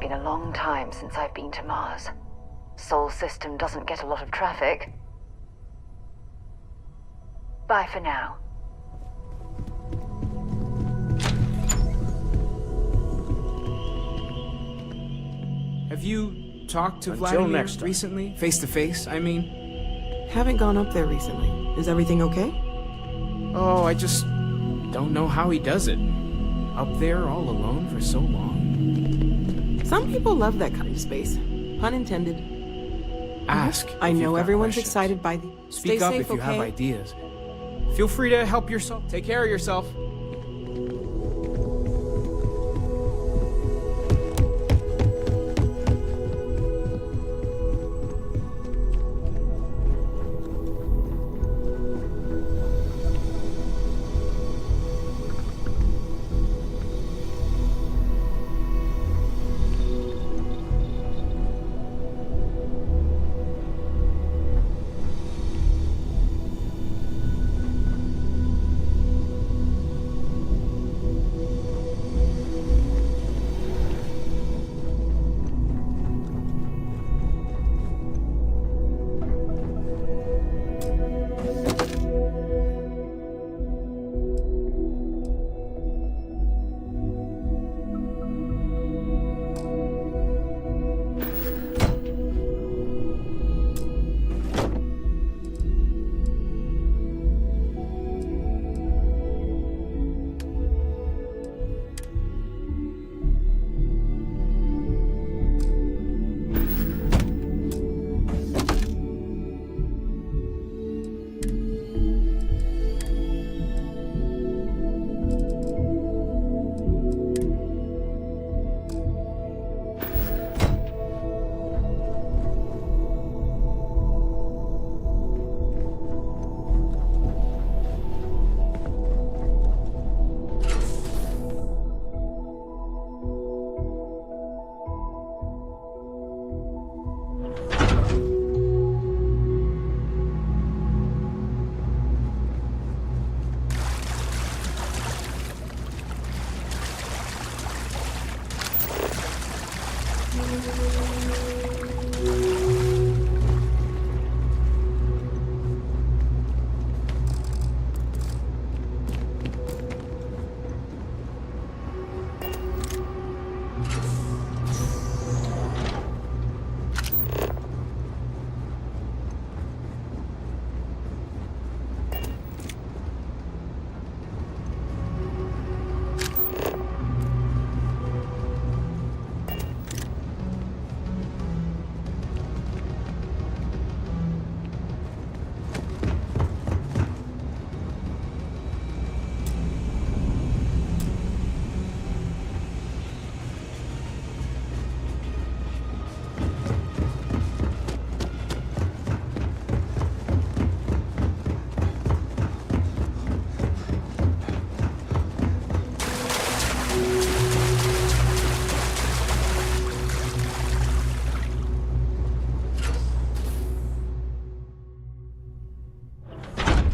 been a long time since I've been to Mars. Sol system doesn't get a lot of traffic. Bye for now. Have you talked to Vladimir recently? Face to face, I mean? Haven't gone up there recently. Is everything okay? Oh, I just don't know how he does it. Up there all alone for so long. Some people love that kind of space. Pun intended. Ask. I if know you've got everyone's questions. excited by the... Speak Stay up safe, if you have okay? ideas. Feel free to help yourself. Take care of yourself.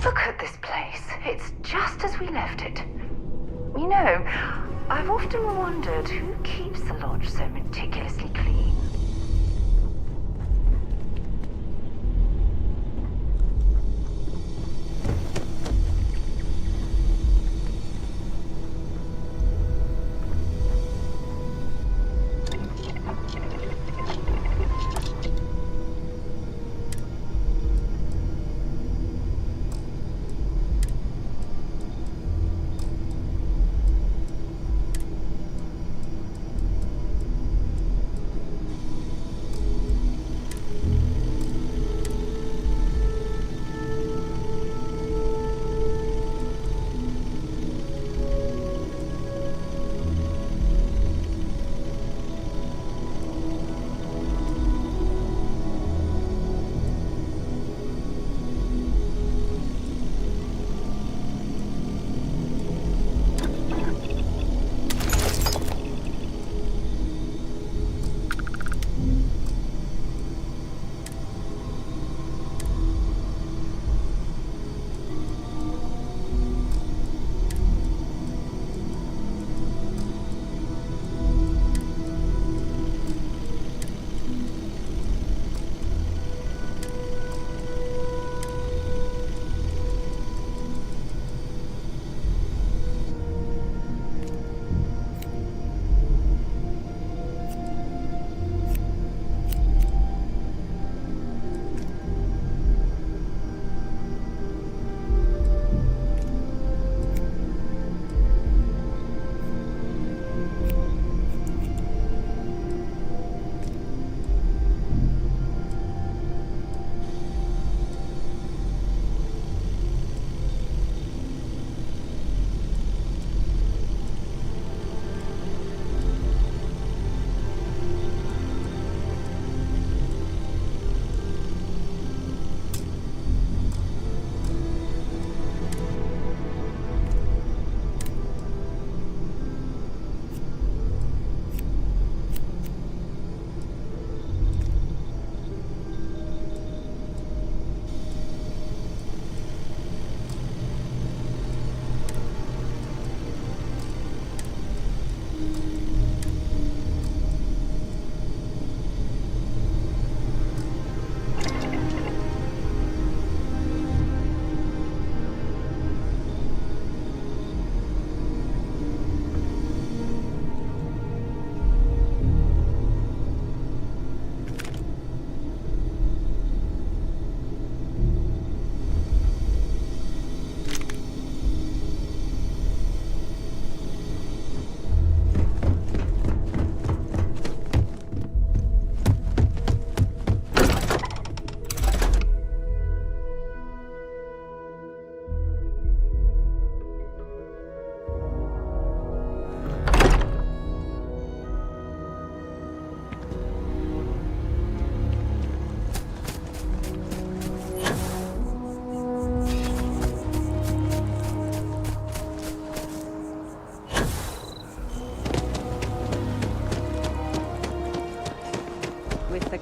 Look at this place. It's just as we left it. You know, I've often wondered who keeps the lodge so meticulously clean.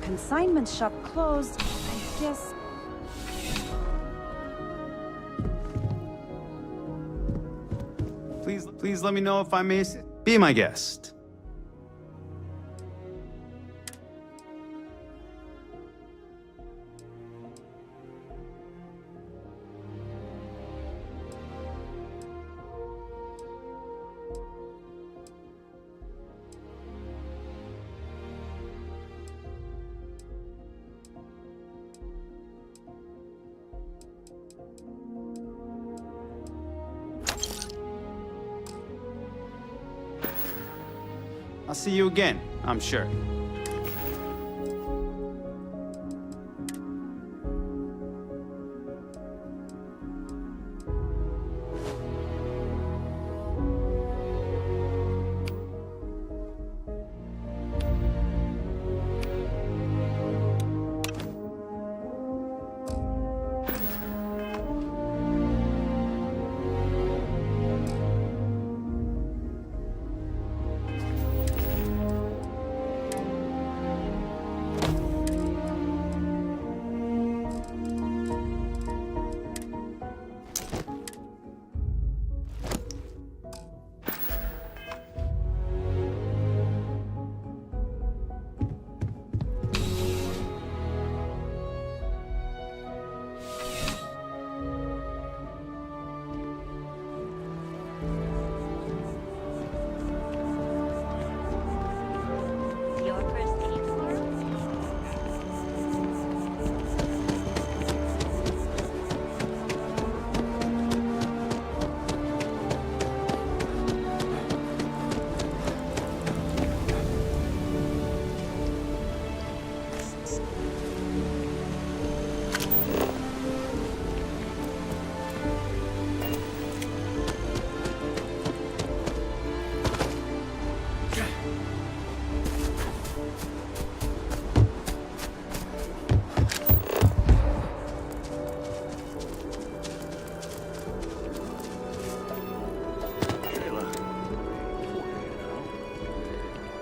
consignment shop closed, I guess... Please let me know if I may be my guest. I'll see you again, I'm sure.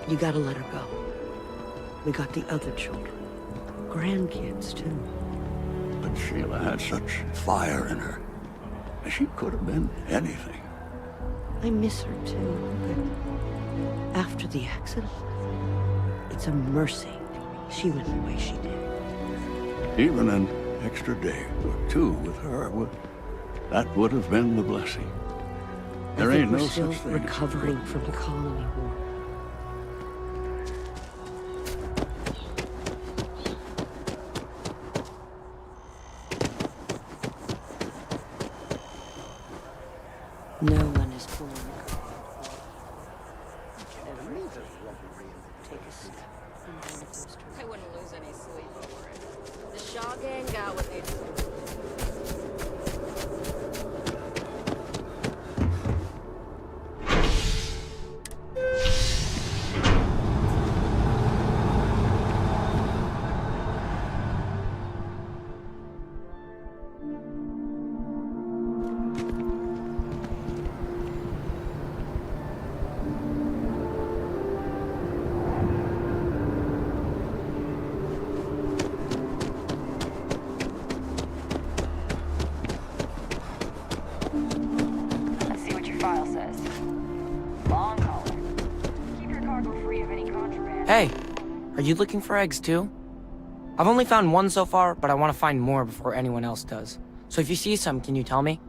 You gotta let her go. We got the other children. Grandkids, too. But Sheila had such fire in her. She could have been anything. I miss her, too, but after the accident, it's a mercy she went the way she did. Even an extra day or two with her, that would have been the blessing. There ain't no we're still such thing. Recovering from the colony war. No one is born. I wouldn't lose any sleep over it. The Shaw gang got what they deserved. Hey, are you looking for eggs too? I've only found one so far, but I want to find more before anyone else does. So if you see some, can you tell me?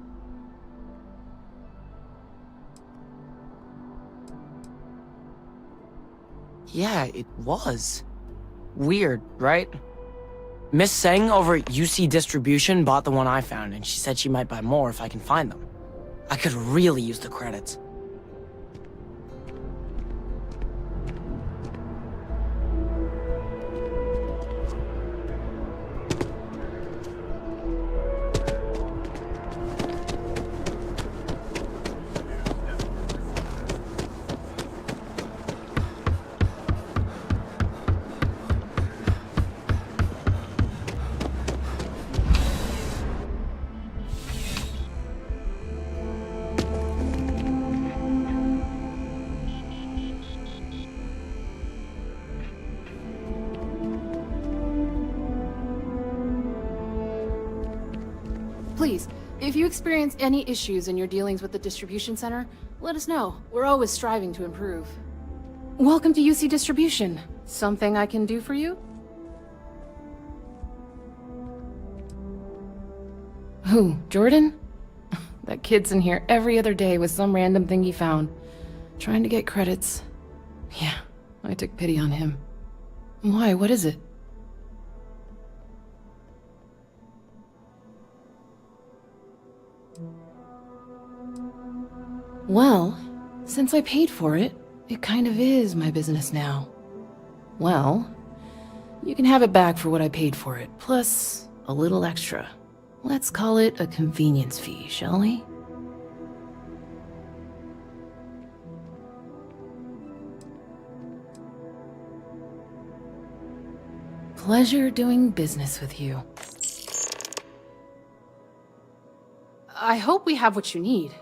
Yeah, it was. Weird, right? Miss Seng over at UC Distribution bought the one I found, and she said she might buy more if I can find them. I could really use the credits. Please, if you experience any issues in your dealings with the distribution center, let us know. We're always striving to improve. Welcome to UC Distribution. Something I can do for you? Who, Jordan? That kid's in here every other day with some random thing he found. Trying to get credits. Yeah, I took pity on him. Why, what is it? Well, since I paid for it, it kind of is my business now. Well, you can have it back for what I paid for it, plus a little extra. Let's call it a convenience fee, shall we? Pleasure doing business with you. I hope we have what you need.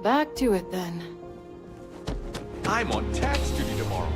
Back to it then. I'm on tax duty tomorrow.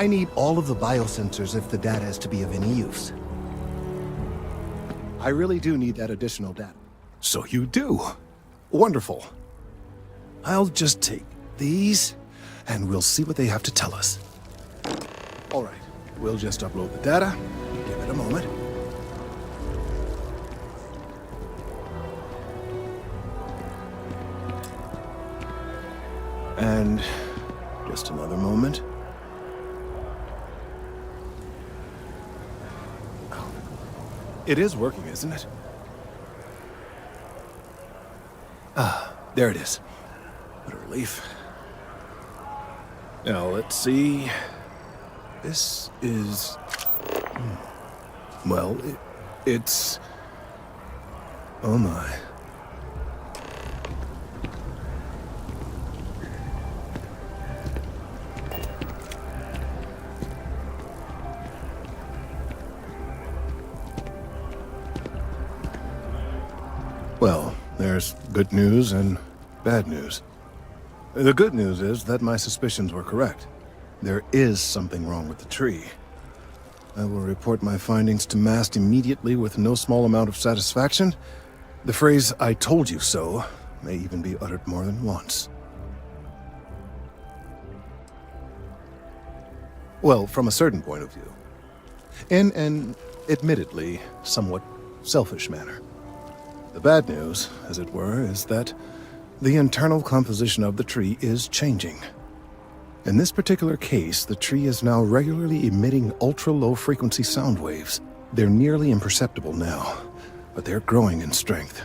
I need all of the biosensors if the data is to be of any use. I really do need that additional data. So you do. Wonderful. I'll just take these, and we'll see what they have to tell us. All right, we'll just upload the data. Give it a moment. And just another moment. Oh. It is working, isn't it? Ah, there it is. What a relief. Now, let's see. This is... Well, it's... Oh my. Well, there's good news and bad news. The good news is that my suspicions were correct. There is something wrong with the tree. I will report my findings to Mast immediately with no small amount of satisfaction. The phrase, "I told you so," may even be uttered more than once. Well, from a certain point of view. In an, admittedly, somewhat selfish manner. The bad news, as it were, is that the internal composition of the tree is changing. In this particular case, the tree is now regularly emitting ultra-low frequency sound waves. They're nearly imperceptible now, but they're growing in strength.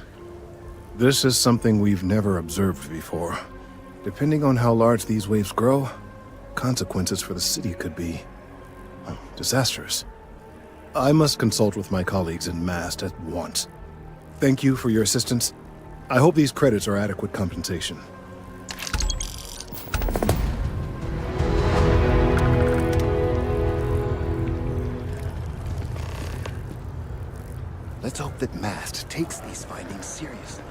This is something we've never observed before. Depending on how large these waves grow, consequences for the city could be disastrous. I must consult with my colleagues in Mast at once. Thank you for your assistance. I hope these credits are adequate compensation. Let's hope that Mast takes these findings seriously.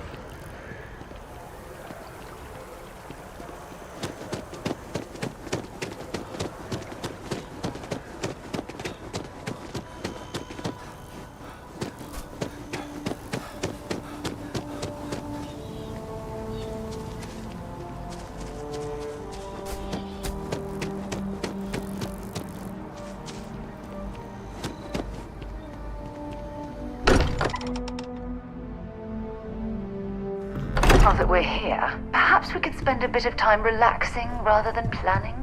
Now that we're here, perhaps we could spend a bit of time relaxing rather than planning?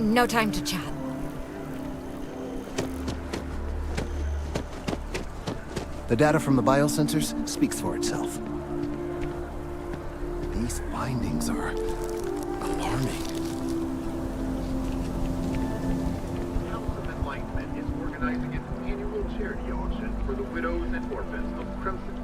No time to chat. The data from the biosensors speaks for itself. These findings are alarming. House of Enlightenment is organizing its annual charity auction for the widows and orphans of Crimson.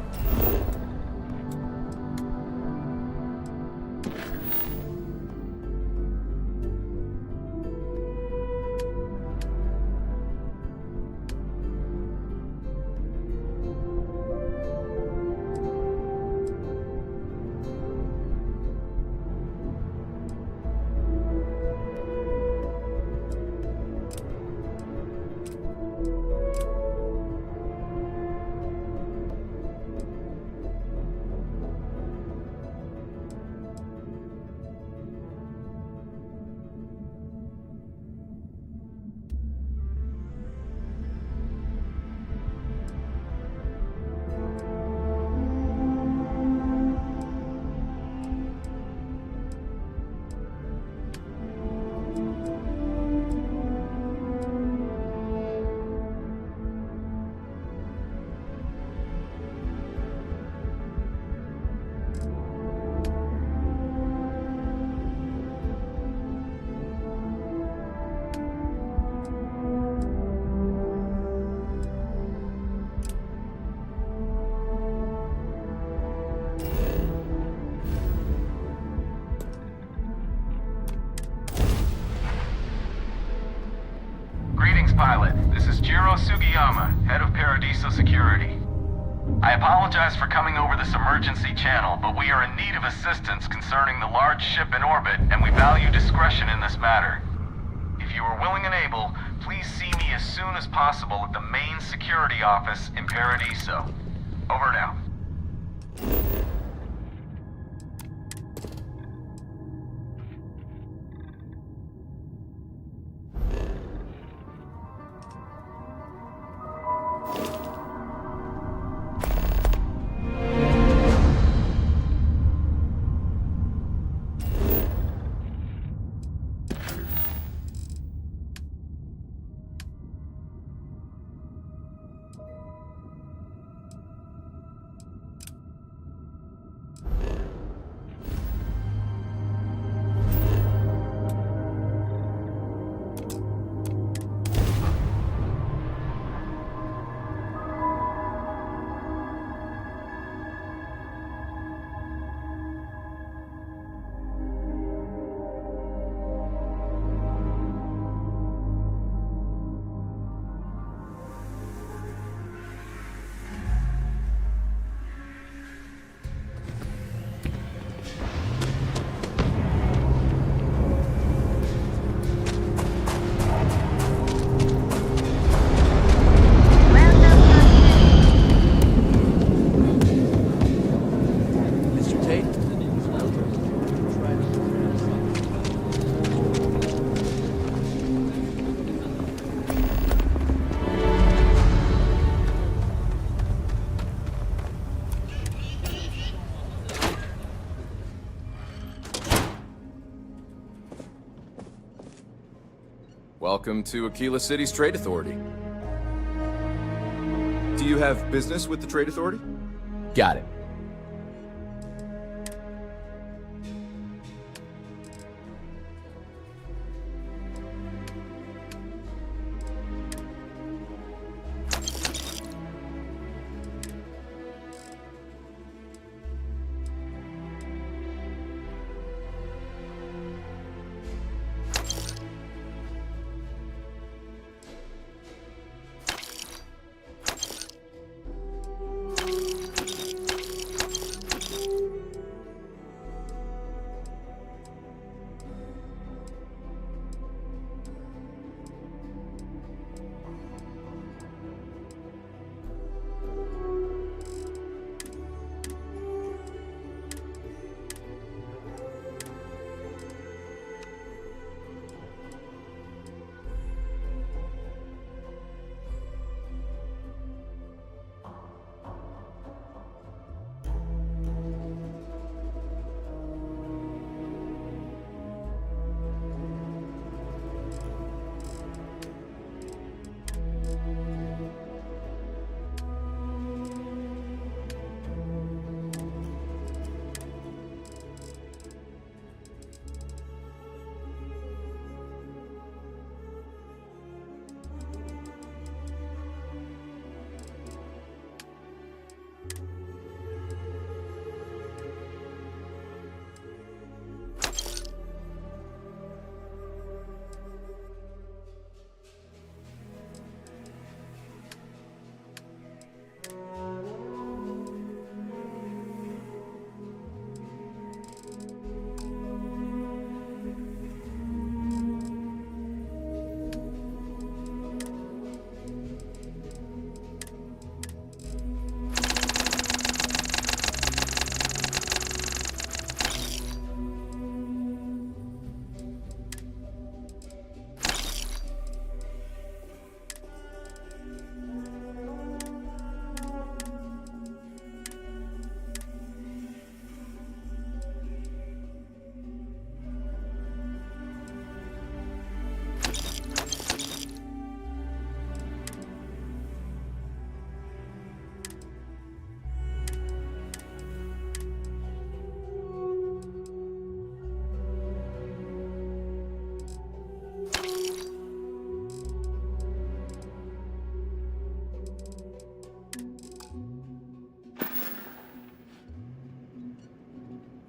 Pilot, this is Jiro Sugiyama, head of Paradiso Security. I apologize for coming over this emergency channel, but we are in need of assistance concerning the large ship in orbit, and we value discretion in this matter. If you are willing and able, please see me as soon as possible at the main security office in Paradiso. Over now. Welcome to Aquila City's Trade Authority. Do you have business with the Trade Authority? Got it.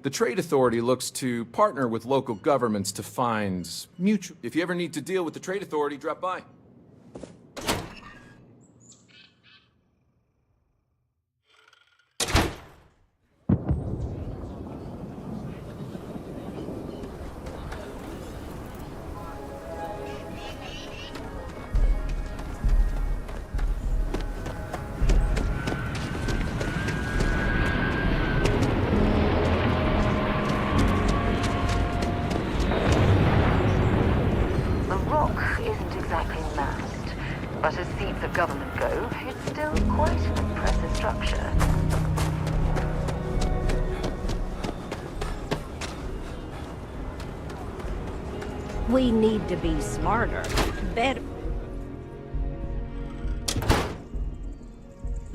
The Trade Authority looks to partner with local governments to find mutual... If you ever need to deal with the Trade Authority, drop by. But as seats of government go, it's still quite an impressive structure. We need to be smarter, better.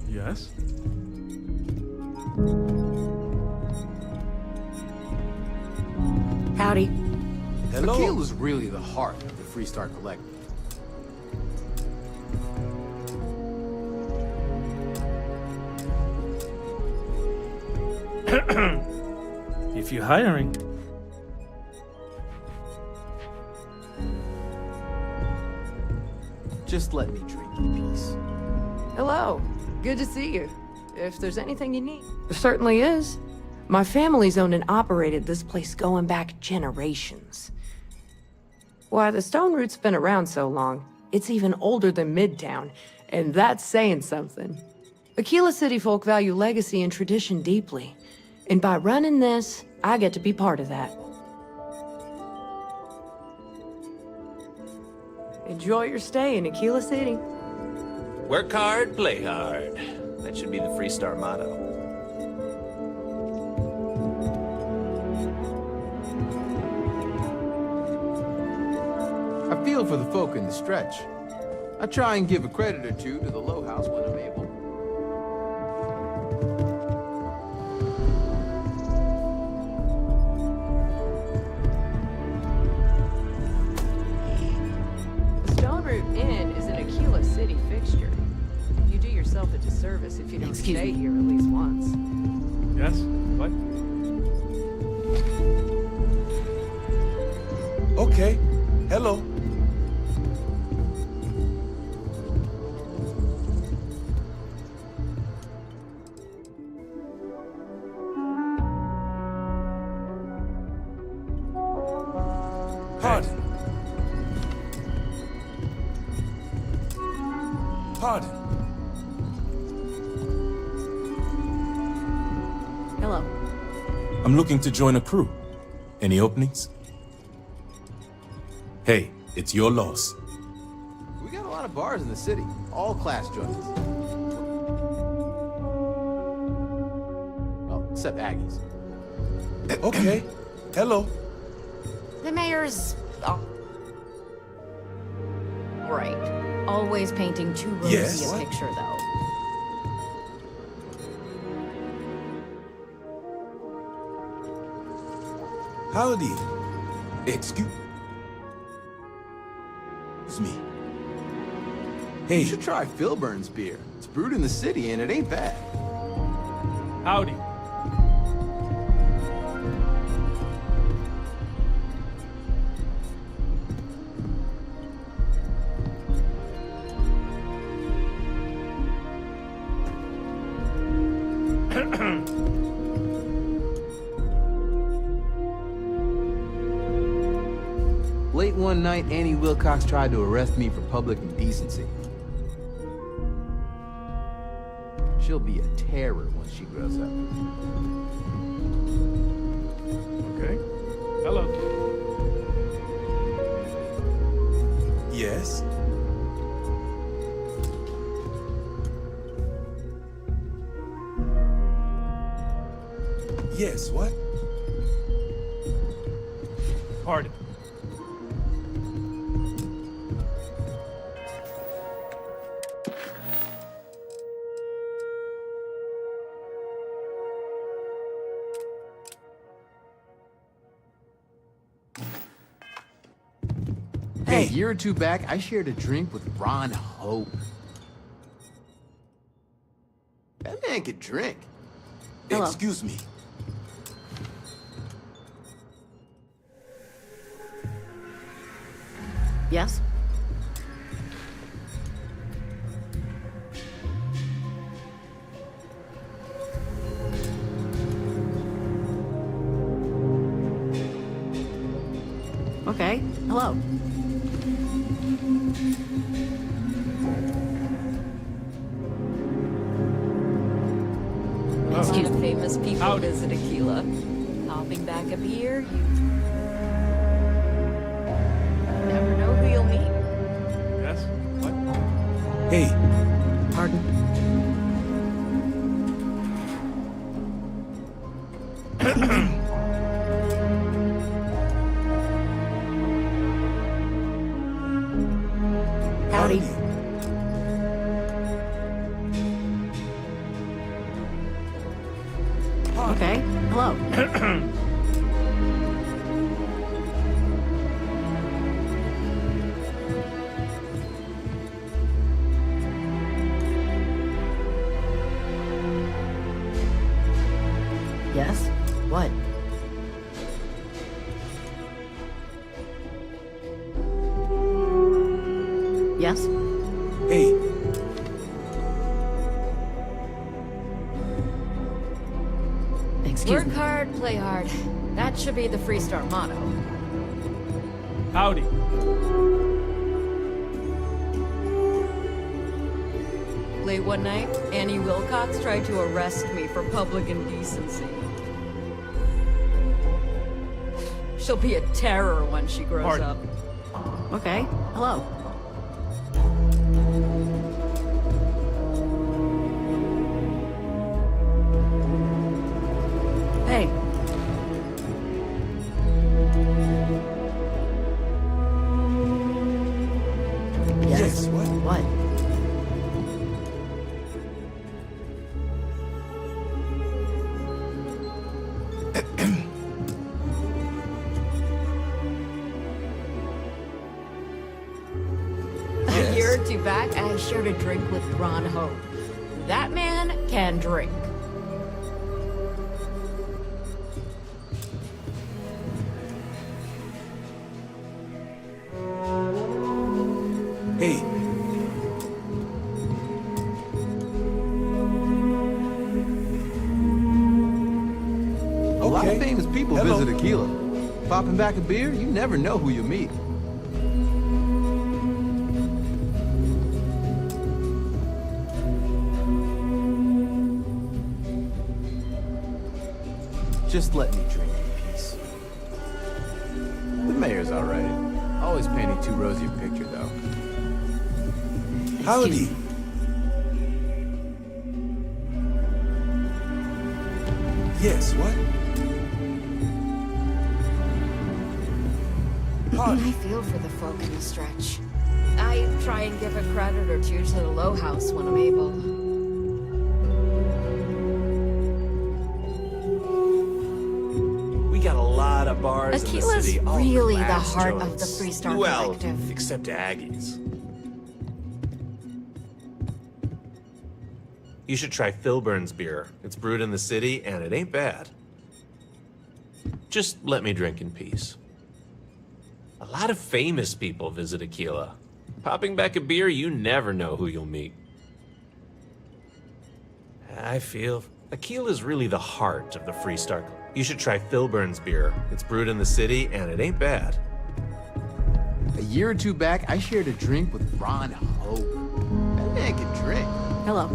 Yes? Howdy. Hello. Akil is really the heart of the Freestar Collective. If you're hiring. Just let me drink in peace. Hello. Good to see you. If there's anything you need. There certainly is. My family's owned and operated this place going back generations. Why, the Stone Route's been around so long, it's even older than Midtown, and that's saying something. Aquila City folk value legacy and tradition deeply. And by running this, I get to be part of that. Enjoy your stay in Aquila City. Work hard, play hard. That should be the Freestar motto. I feel for the folk in the stretch. I try and give a credit or two to the Low House when I'm able. Inn is an Aquila City fixture. You do yourself a disservice if you don't stay here at least once. Yes? What? Okay. Hello. Pardon. Pardon. Hello. I'm looking to join a crew. Any openings? Hey, it's your loss. We got a lot of bars in the city, all class joints. Well, except Aggie's. Okay. Hello. The mayor's... oh. Right. Always painting too rosy Yes. a picture, though. Howdy. Excuse me. Hey, you should try Philburn's beer. It's brewed in the city and it ain't bad. Howdy. Late one night, Annie Wilcox tried to arrest me for public indecency. She'll be a terror when she grows up. Okay. Hello. Yes. Yes, what? Pardon. Hey, a year or two back, I shared a drink with Ron Hope. That man could drink. Hello. Excuse me. Yes? Okay, hello. Excuse me. Famous people visit Aquila. Popping back up here, you never know who you'll meet. Yes? What? Hey, Pardon? Howdy. Okay, hello. Yes? What? Yes? hey, Excuse Work me. hard, play hard. That should be the Freestar motto. Howdy. Late one night, Annie Wilcox tried to arrest me for public indecency. She'll be a terror when she grows Pardon. up. Okay, hello. Hey. yes, what? What? A year or two back, I shared a drink with Ron Hope. That man can drink. Hey, A lot of Okay. famous people Hello. visit Aquila. Popping back a beer, you never know who you meet. Just let me drink in peace. The mayor's all right. Always painting too rosy a picture, though. howdy. Yes, what? I feel for the folk in the stretch. I try and give a credit or two to the Low House when I'm able. We got a lot of bars in the Aquila's city. all really the class heart of joints. the Freestar Well, Collective. except Aggie's. You should try Filburn's beer. It's brewed in the city, and it ain't bad. Just let me drink in peace. A lot of famous people visit Aquila. Popping back a beer, you never know who you'll meet. I feel Aquila's really the heart of the Freestar. You should try Filburn's beer. It's brewed in the city, and it ain't bad. A year or two back, I shared a drink with Ron Hope. That man can drink. Hello.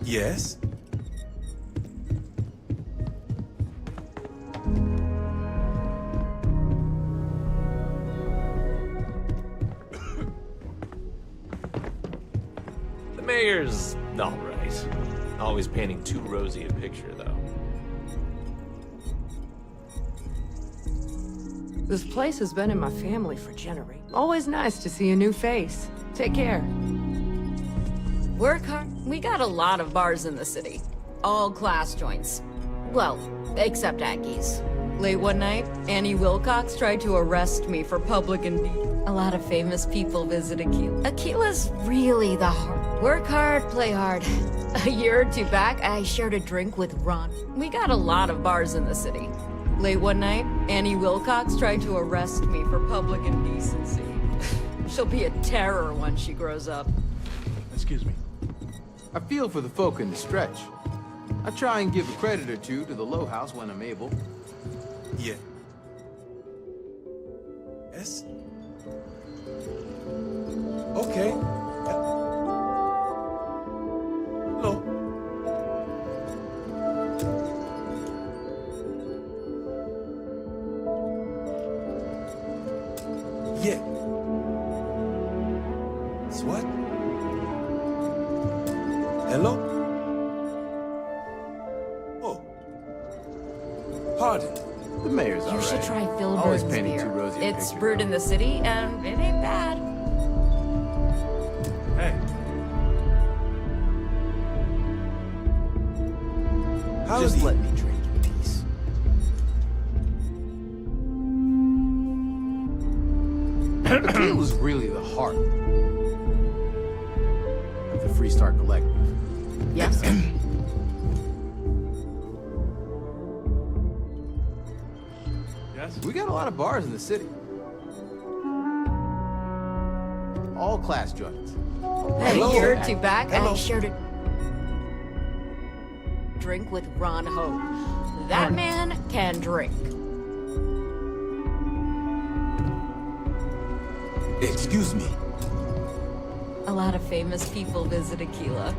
Yes? The mayor's all right. Always painting too rosy a picture, though. This place has been in my family for generations. Always nice to see a new face. Take care. Work hard. We got a lot of bars in the city. All class joints. Well, except Aggie's. Late one night, Annie Wilcox tried to arrest me for public indecency. A lot of famous people visit Aquila. Aquila's really the heart. Work hard, play hard. A year or two back, I shared a drink with Ron. We got a lot of bars in the city. Late one night, Annie Wilcox tried to arrest me for public indecency. She'll be a terror when she grows up. Excuse me. I feel for the folk in the stretch. I try and give a credit or two to the Low House when I'm able. Yeah. Yes? Okay. Hello. Yeah. What? Hello? Oh. Pardon. The mayor's You alright. should try Always Philburt's painting too beer. rosy a It's picture. brewed in the city, and it ain't bad. Hey. Just let me drink in peace. Appeal is really the heart of the Freestar Collective. Yes? Yes? We got a lot of bars in the city. All class joints. A year or two back, Hello. I shared a drink with Ron Hope. That man can drink. Excuse me. A lot of famous people visit Aquila.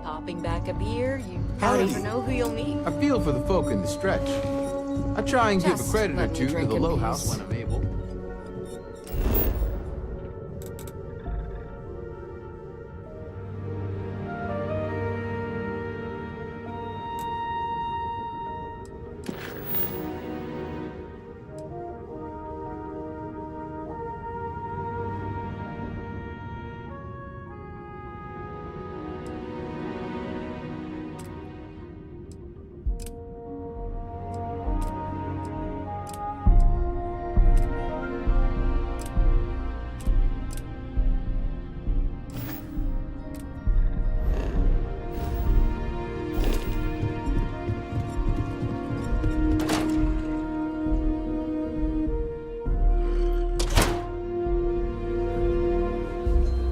Popping back a beer, you don't even know who you'll meet. I feel for the folk in the stretch. I try and give a Just credit or let me two to drink the in Low peace. House when I'm able.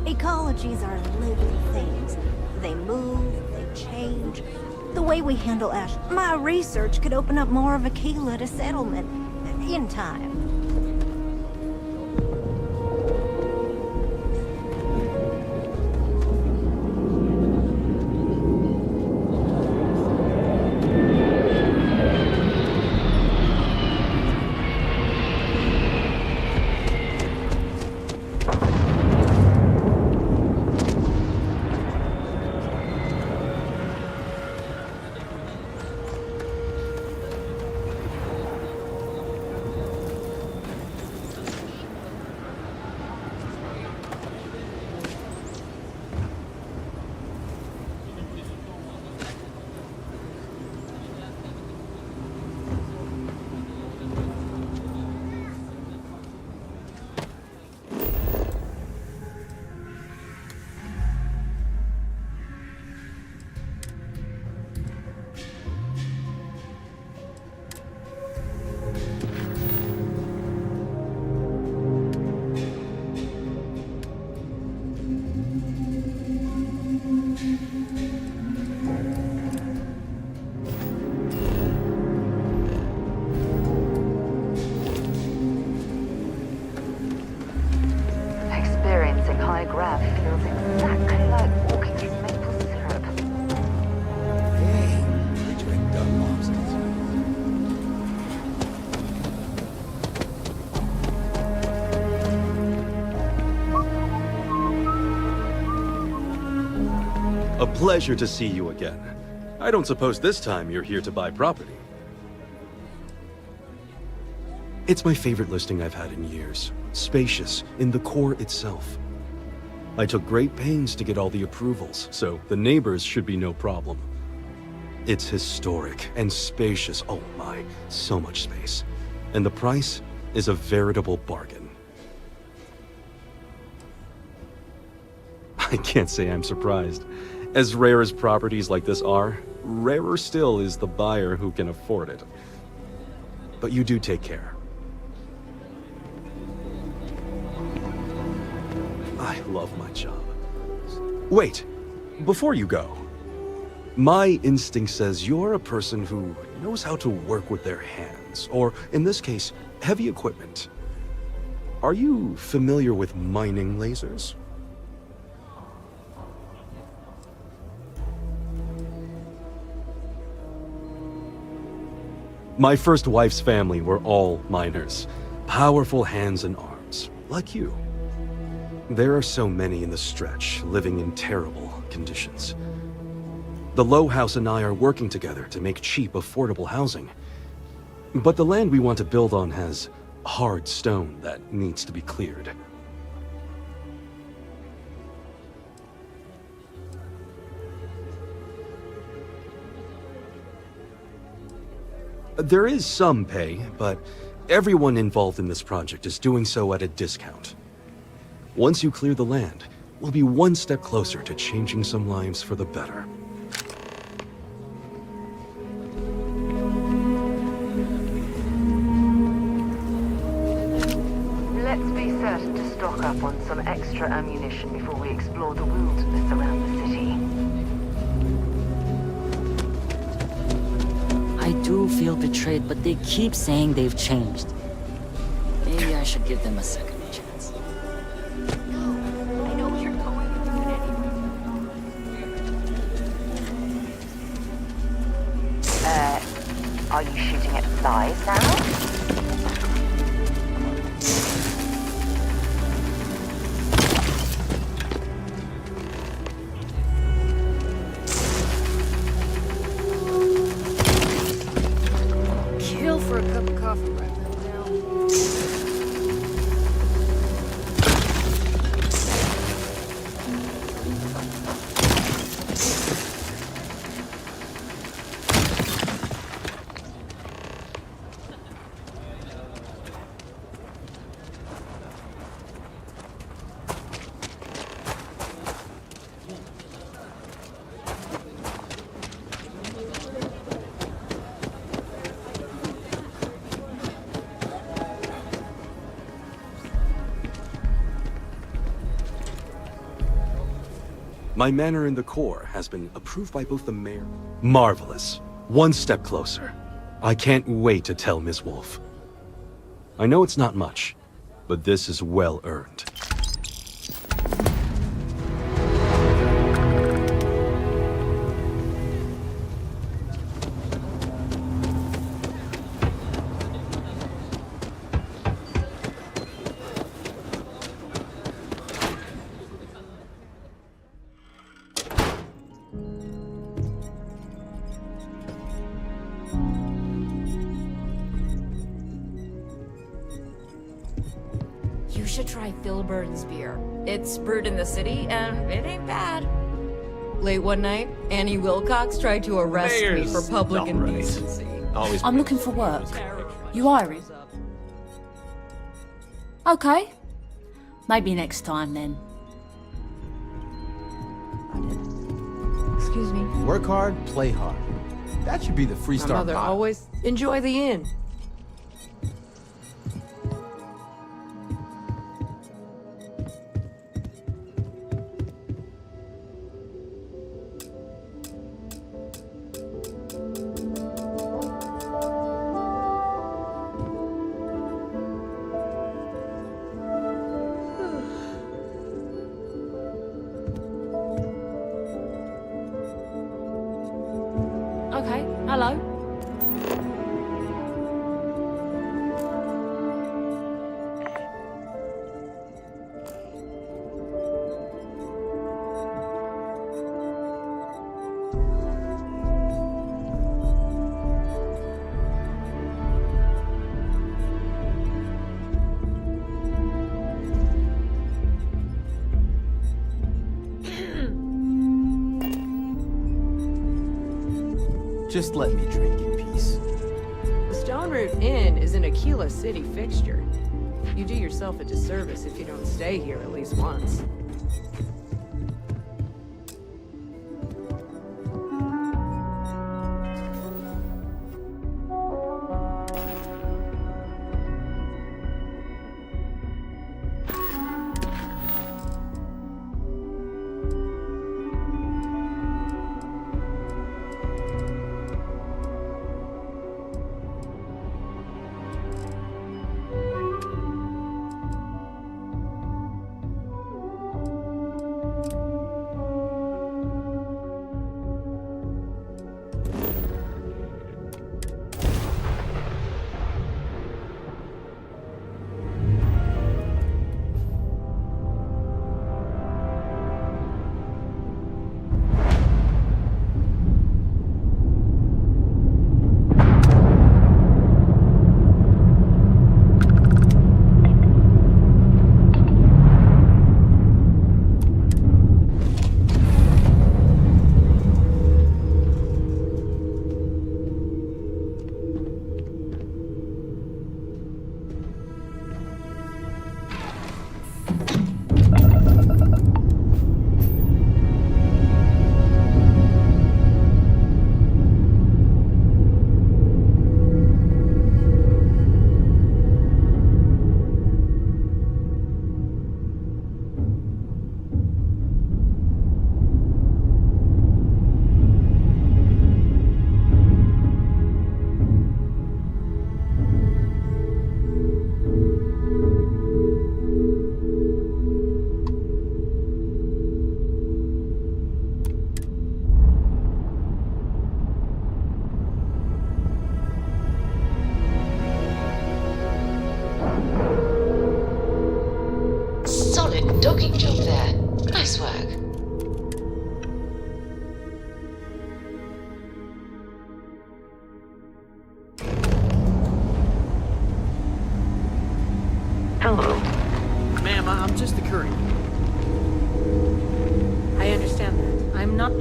Ecologies are living things. They move, they change. The way we handle ash, my research could open up more of Aquila to settlement in time. Experiencing high grav feels exactly like walking through maple syrup. We drink dumb monsters. A pleasure to see you again. I don't suppose this time you're here to buy property. It's my favorite listing I've had in years. Spacious in the core itself. I took great pains to get all the approvals, so the neighbors should be no problem. It's historic and spacious. Oh my, so much space. And the price is a veritable bargain. I can't say I'm surprised. As rare as properties like this are, rarer still is the buyer who can afford it. But you do take care. I love my job. Wait, before you go, my instinct says you're a person who knows how to work with their hands, or in this case, heavy equipment. Are you familiar with mining lasers? My first wife's family were all miners. Powerful hands and arms, like you. There are so many in the stretch, living in terrible conditions. The Low House and I are working together to make cheap, affordable housing. But the land we want to build on has hard stone that needs to be cleared. There is some pay, but everyone involved in this project is doing so at a discount. Once you clear the land, we'll be one step closer to changing some lives for the better. Let's be certain to stock up on some extra ammunition before we explore the wilderness around the city. I do feel betrayed, but they keep saying they've changed. Maybe I should give them a second chance. I know what you're going through. Are you shooting at flies now? For a cup of coffee right now. My manor in the core has been approved by both the mayor. Marvelous. One step closer. I can't wait to tell Ms. Wolf. I know it's not much, but this is well earned. You should try Philburn's beer. It's brewed in the city, and it ain't bad. Late one night, Annie Wilcox tried to arrest me for public indecency. I'm looking for work. You hiring? Okay. Maybe next time then. Excuse me. Work hard, play hard. That should be the My Freestar mother motto. always enjoy the inn. Okay, hello. Just let me drink in peace. The Stone Root Inn is an Aquila City fixture. You do yourself a disservice if you don't stay here at least once.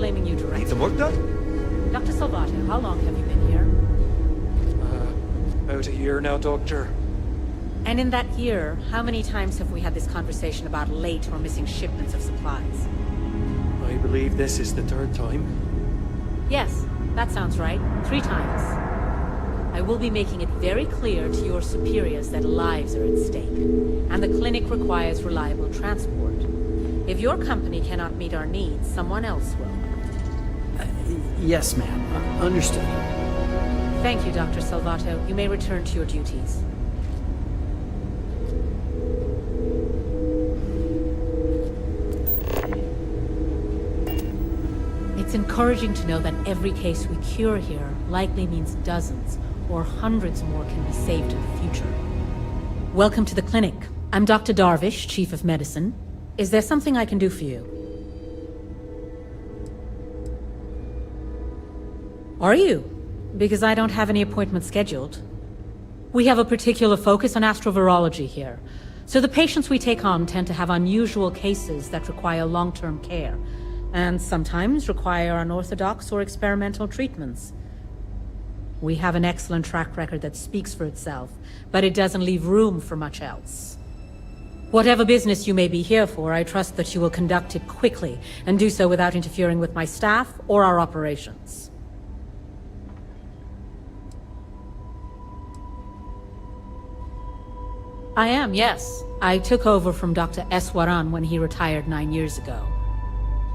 blaming you directly. Need some work done? Dr. Salvato, how long have you been here? About a year now, Doctor. And in that year, how many times have we had this conversation about late or missing shipments of supplies? I believe this is the third time. Yes, that sounds right. 3 times. I will be making it very clear to your superiors that lives are at stake, and the clinic requires reliable transport. If your company cannot meet our needs, someone else will. Yes, ma'am. Understood. Thank you, Dr. Salvato. You may return to your duties. It's encouraging to know that every case we cure here likely means dozens or hundreds more can be saved in the future. Welcome to the clinic. I'm Dr. Darvish, Chief of Medicine. Is there something I can do for you? Are you? Because I don't have any appointments scheduled. We have a particular focus on astrovirology here, so the patients we take on tend to have unusual cases that require long-term care, and sometimes require unorthodox or experimental treatments. We have an excellent track record that speaks for itself, but it doesn't leave room for much else. Whatever business you may be here for, I trust that you will conduct it quickly, and do so without interfering with my staff or our operations. I am, yes. I took over from Dr. Eswaran when he retired 9 years ago.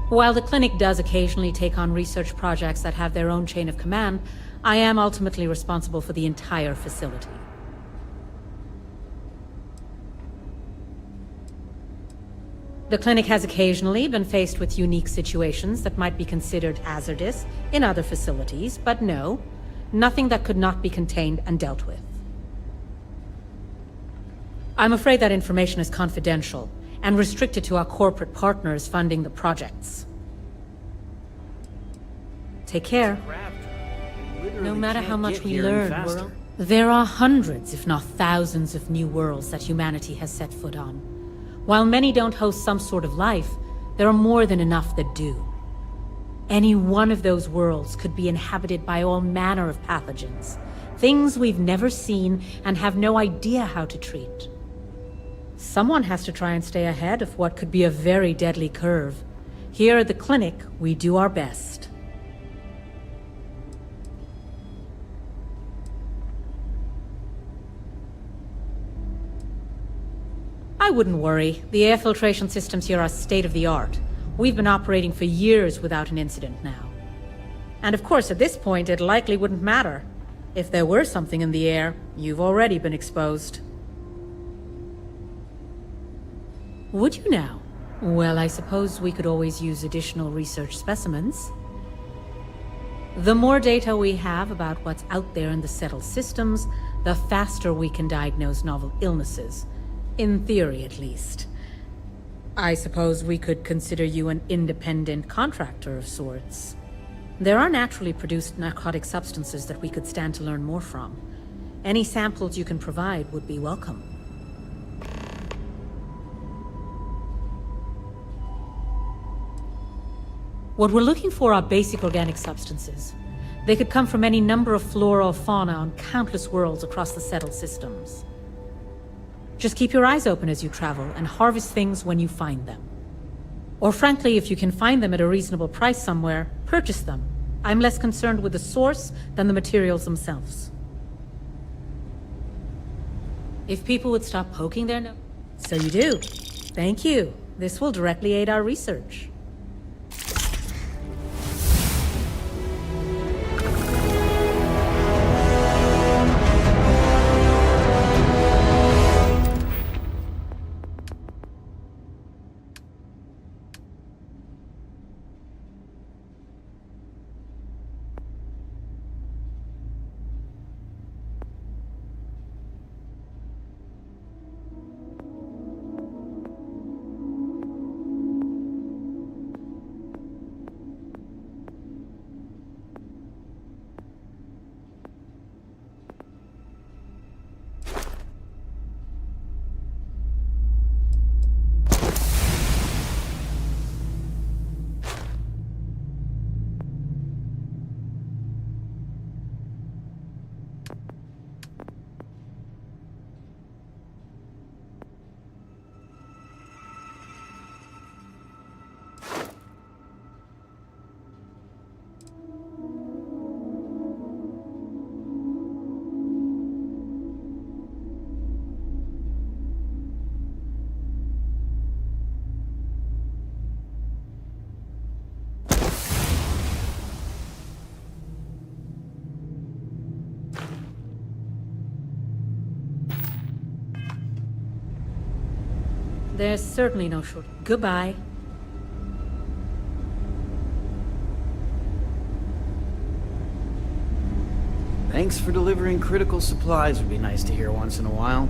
While the clinic does occasionally take on research projects that have their own chain of command, I am ultimately responsible for the entire facility. The clinic has occasionally been faced with unique situations that might be considered hazardous in other facilities, but no, nothing that could not be contained and dealt with. I'm afraid that information is confidential and restricted to our corporate partners funding the projects. Take care. No matter how much we learn, there are hundreds, if not thousands, of new worlds that humanity has set foot on. While many don't host some sort of life, there are more than enough that do. Any one of those worlds could be inhabited by all manner of pathogens, things we've never seen and have no idea how to treat. Someone has to try and stay ahead of what could be a very deadly curve. Here at the clinic, we do our best. I wouldn't worry. The air filtration systems here are state-of-the-art. We've been operating for years without an incident now. And of course, at this point, it likely wouldn't matter. If there were something in the air, you've already been exposed. Would you now? Well, I suppose we could always use additional research specimens. The more data we have about what's out there in the settled systems, the faster we can diagnose novel illnesses. In theory, at least. I suppose we could consider you an independent contractor of sorts. There are naturally produced narcotic substances that we could stand to learn more from. Any samples you can provide would be welcome. What we're looking for are basic organic substances. They could come from any number of flora or fauna on countless worlds across the settled systems. Just keep your eyes open as you travel and harvest things when you find them. Or frankly, if you can find them at a reasonable price somewhere, purchase them. I'm less concerned with the source than the materials themselves. If people would stop poking their nose... So you do. Thank you. This will directly aid our research. There's certainly no short. Goodbye. Thanks for delivering critical supplies would be nice to hear once in a while.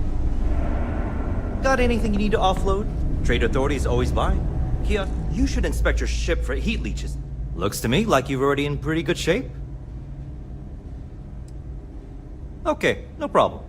Got anything you need to offload? Trade Authority is always buying. Kia, you should inspect your ship for heat leeches. Looks to me like you're already in pretty good shape. Okay, no problem.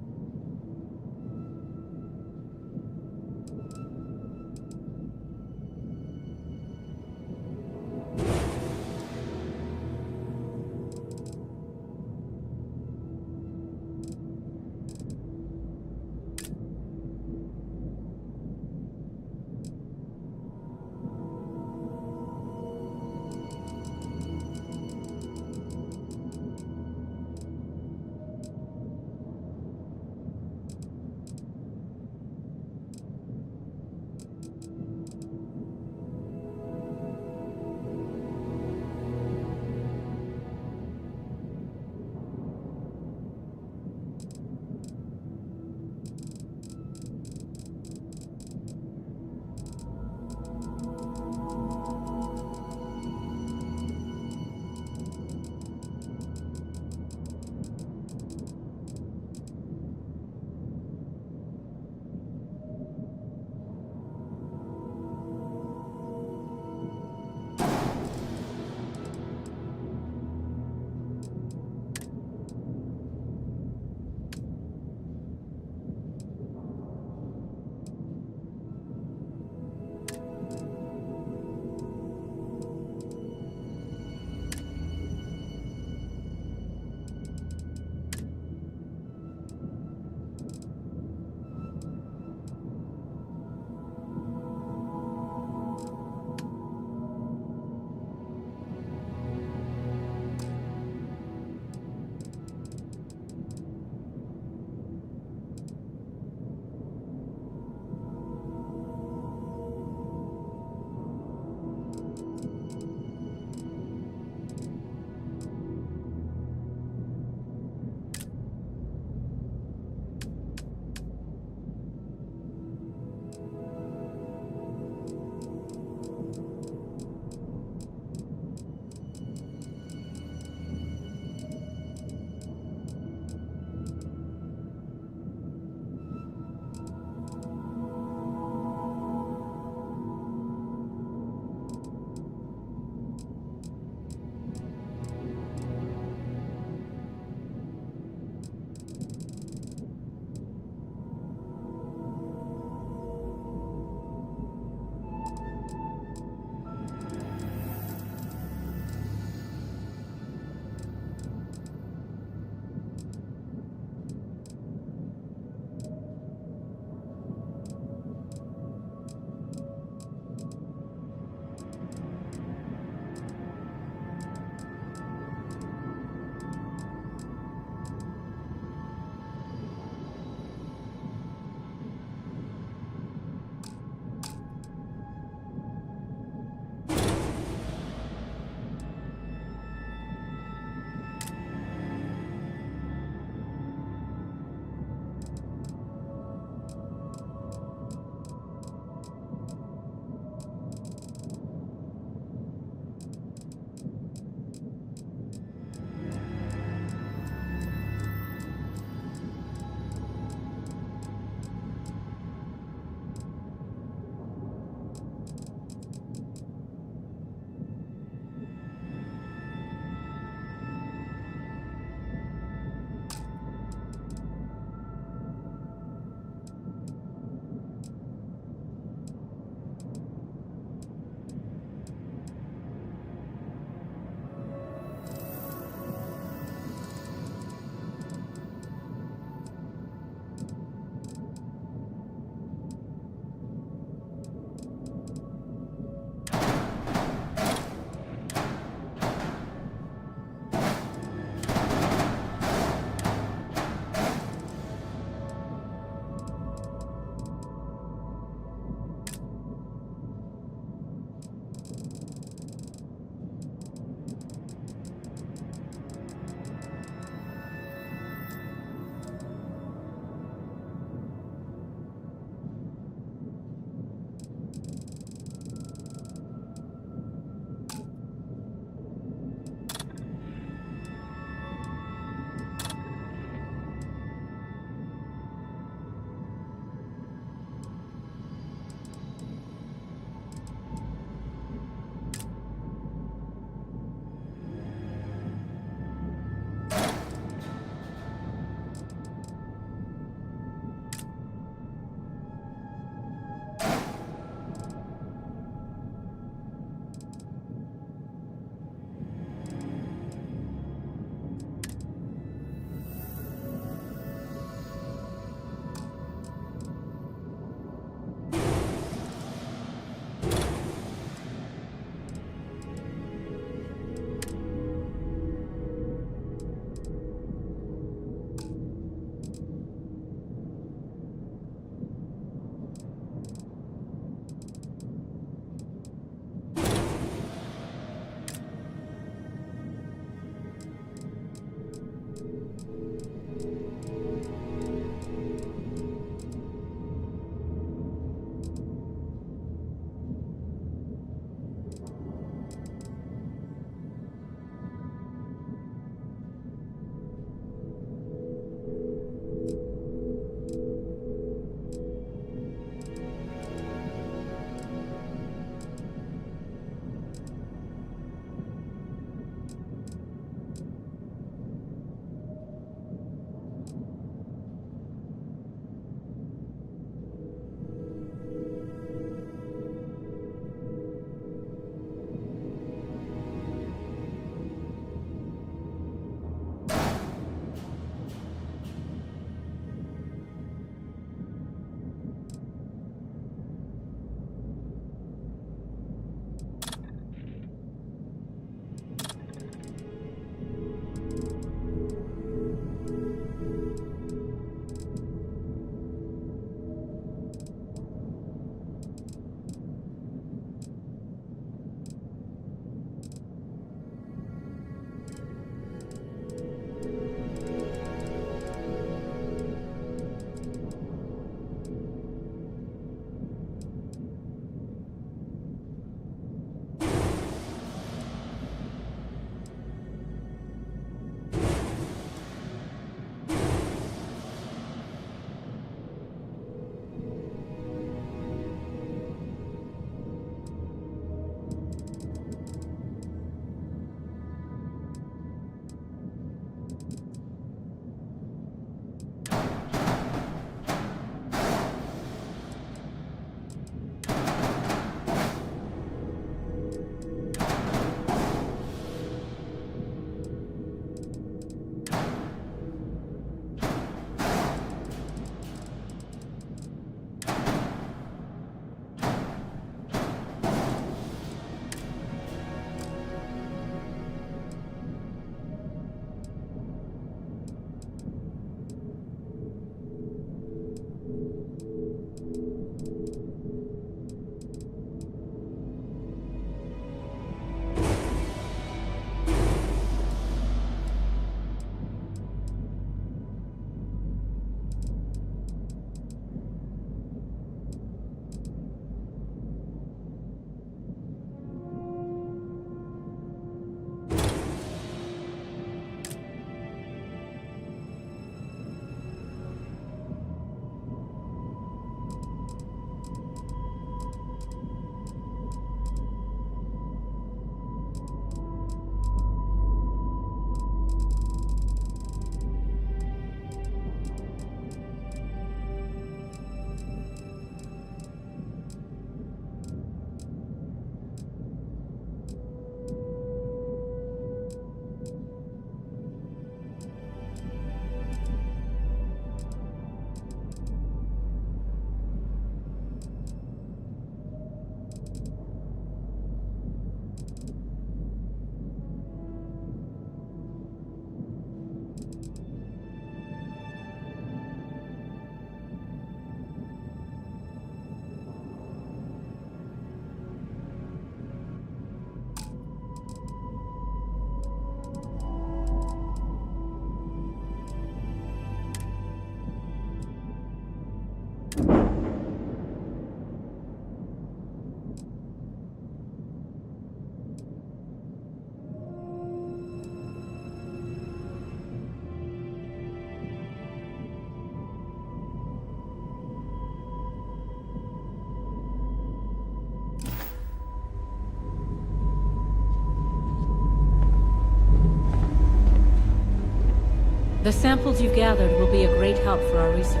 The samples you've gathered will be a great help for our research.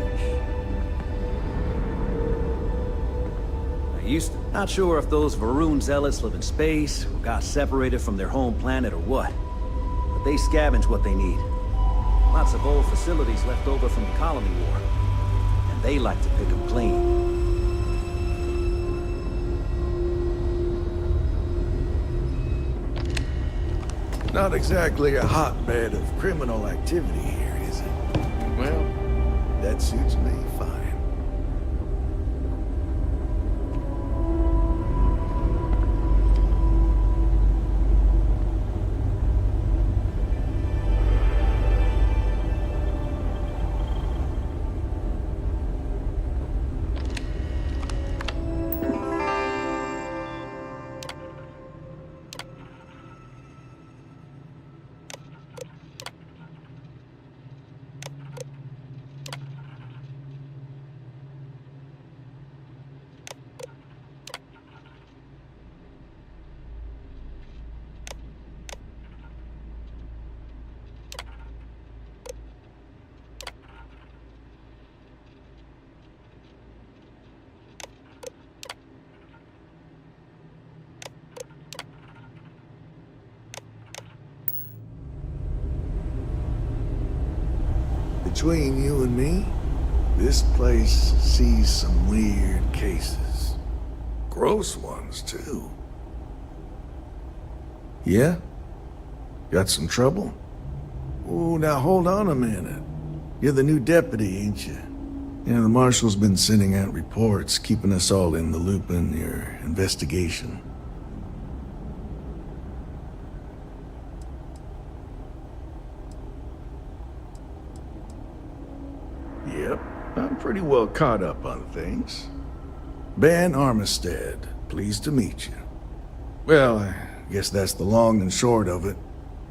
Not sure if those Varun zealots live in space, or got separated from their home planet, or what. But they scavenge what they need. Lots of old facilities left over from the colony war. And they like to pick them clean. Not exactly a hotbed of criminal activity here, is it? Well, that suits me fine. Between you and me, this place sees some weird cases. Gross ones, too. Yeah? Got some trouble? Oh, now hold on a minute. You're the new deputy, ain't you? Yeah, the marshal's been sending out reports, keeping us all in the loop in your investigation. Yep, I'm pretty well caught up on things. Ben Armistead, pleased to meet you. Well, I guess that's the long and short of it.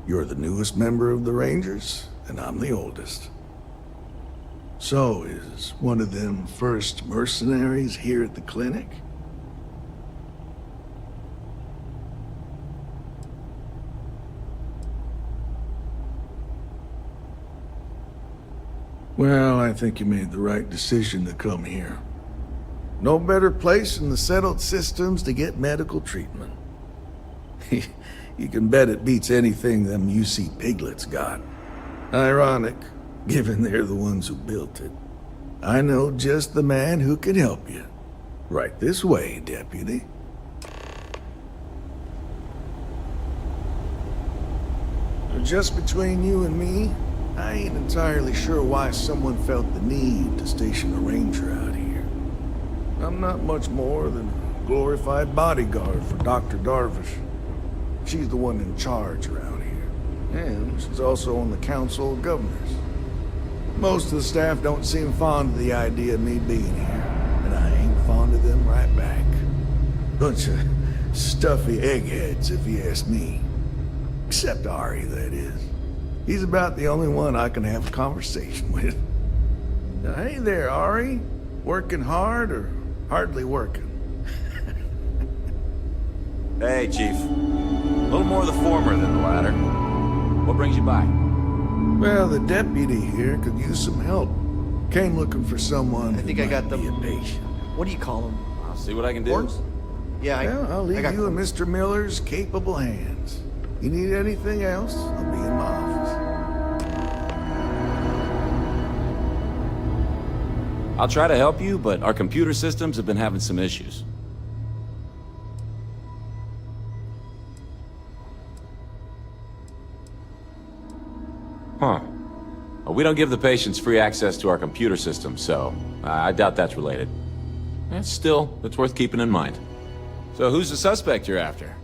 You're the newest member of the Rangers, and I'm the oldest. So, is one of them first mercenaries here at the clinic? Well, I think you made the right decision to come here. No better place in the settled systems to get medical treatment. You can bet it beats anything them UC piglets got. Ironic, given they're the ones who built it. I know just the man who can help you. Right this way, Deputy. Just between you and me, I ain't entirely sure why someone felt the need to station a ranger out here. I'm not much more than a glorified bodyguard for Dr. Darvish. She's the one in charge around here. And she's also on the Council of Governors. Most of the staff don't seem fond of the idea of me being here, and I ain't fond of them right back. Bunch of stuffy eggheads, if you ask me. Except Ari, that is. He's about the only one I can have a conversation with. Now, hey there, Ari. Working hard or hardly working? Hey, Chief. A little more of the former than the latter. What brings you by? Well, the deputy here could use some help. Came looking for someone. I think I got the patient. What do you call him? I'll see what I can do. Horse? Yeah, Well, I'll leave you in Mr. Miller's capable hands. You need anything else, I'll be in my office. I'll try to help you, but our computer systems have been having some issues. Huh. Well, we don't give the patients free access to our computer system, so I doubt that's related. Still, it's worth keeping in mind. So who's the suspect you're after?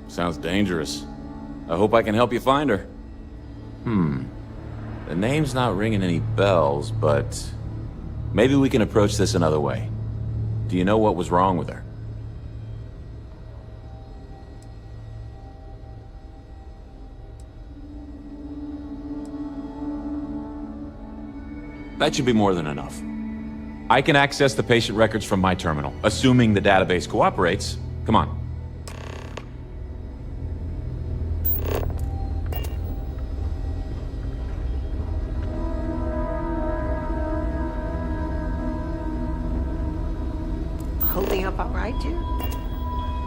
Sounds dangerous. I hope I can help you find her. The name's not ringing any bells, but maybe we can approach this another way. Do you know what was wrong with her? That should be more than enough. I can access the patient records from my terminal, assuming the database cooperates. Come on. Holding up all right, Jim?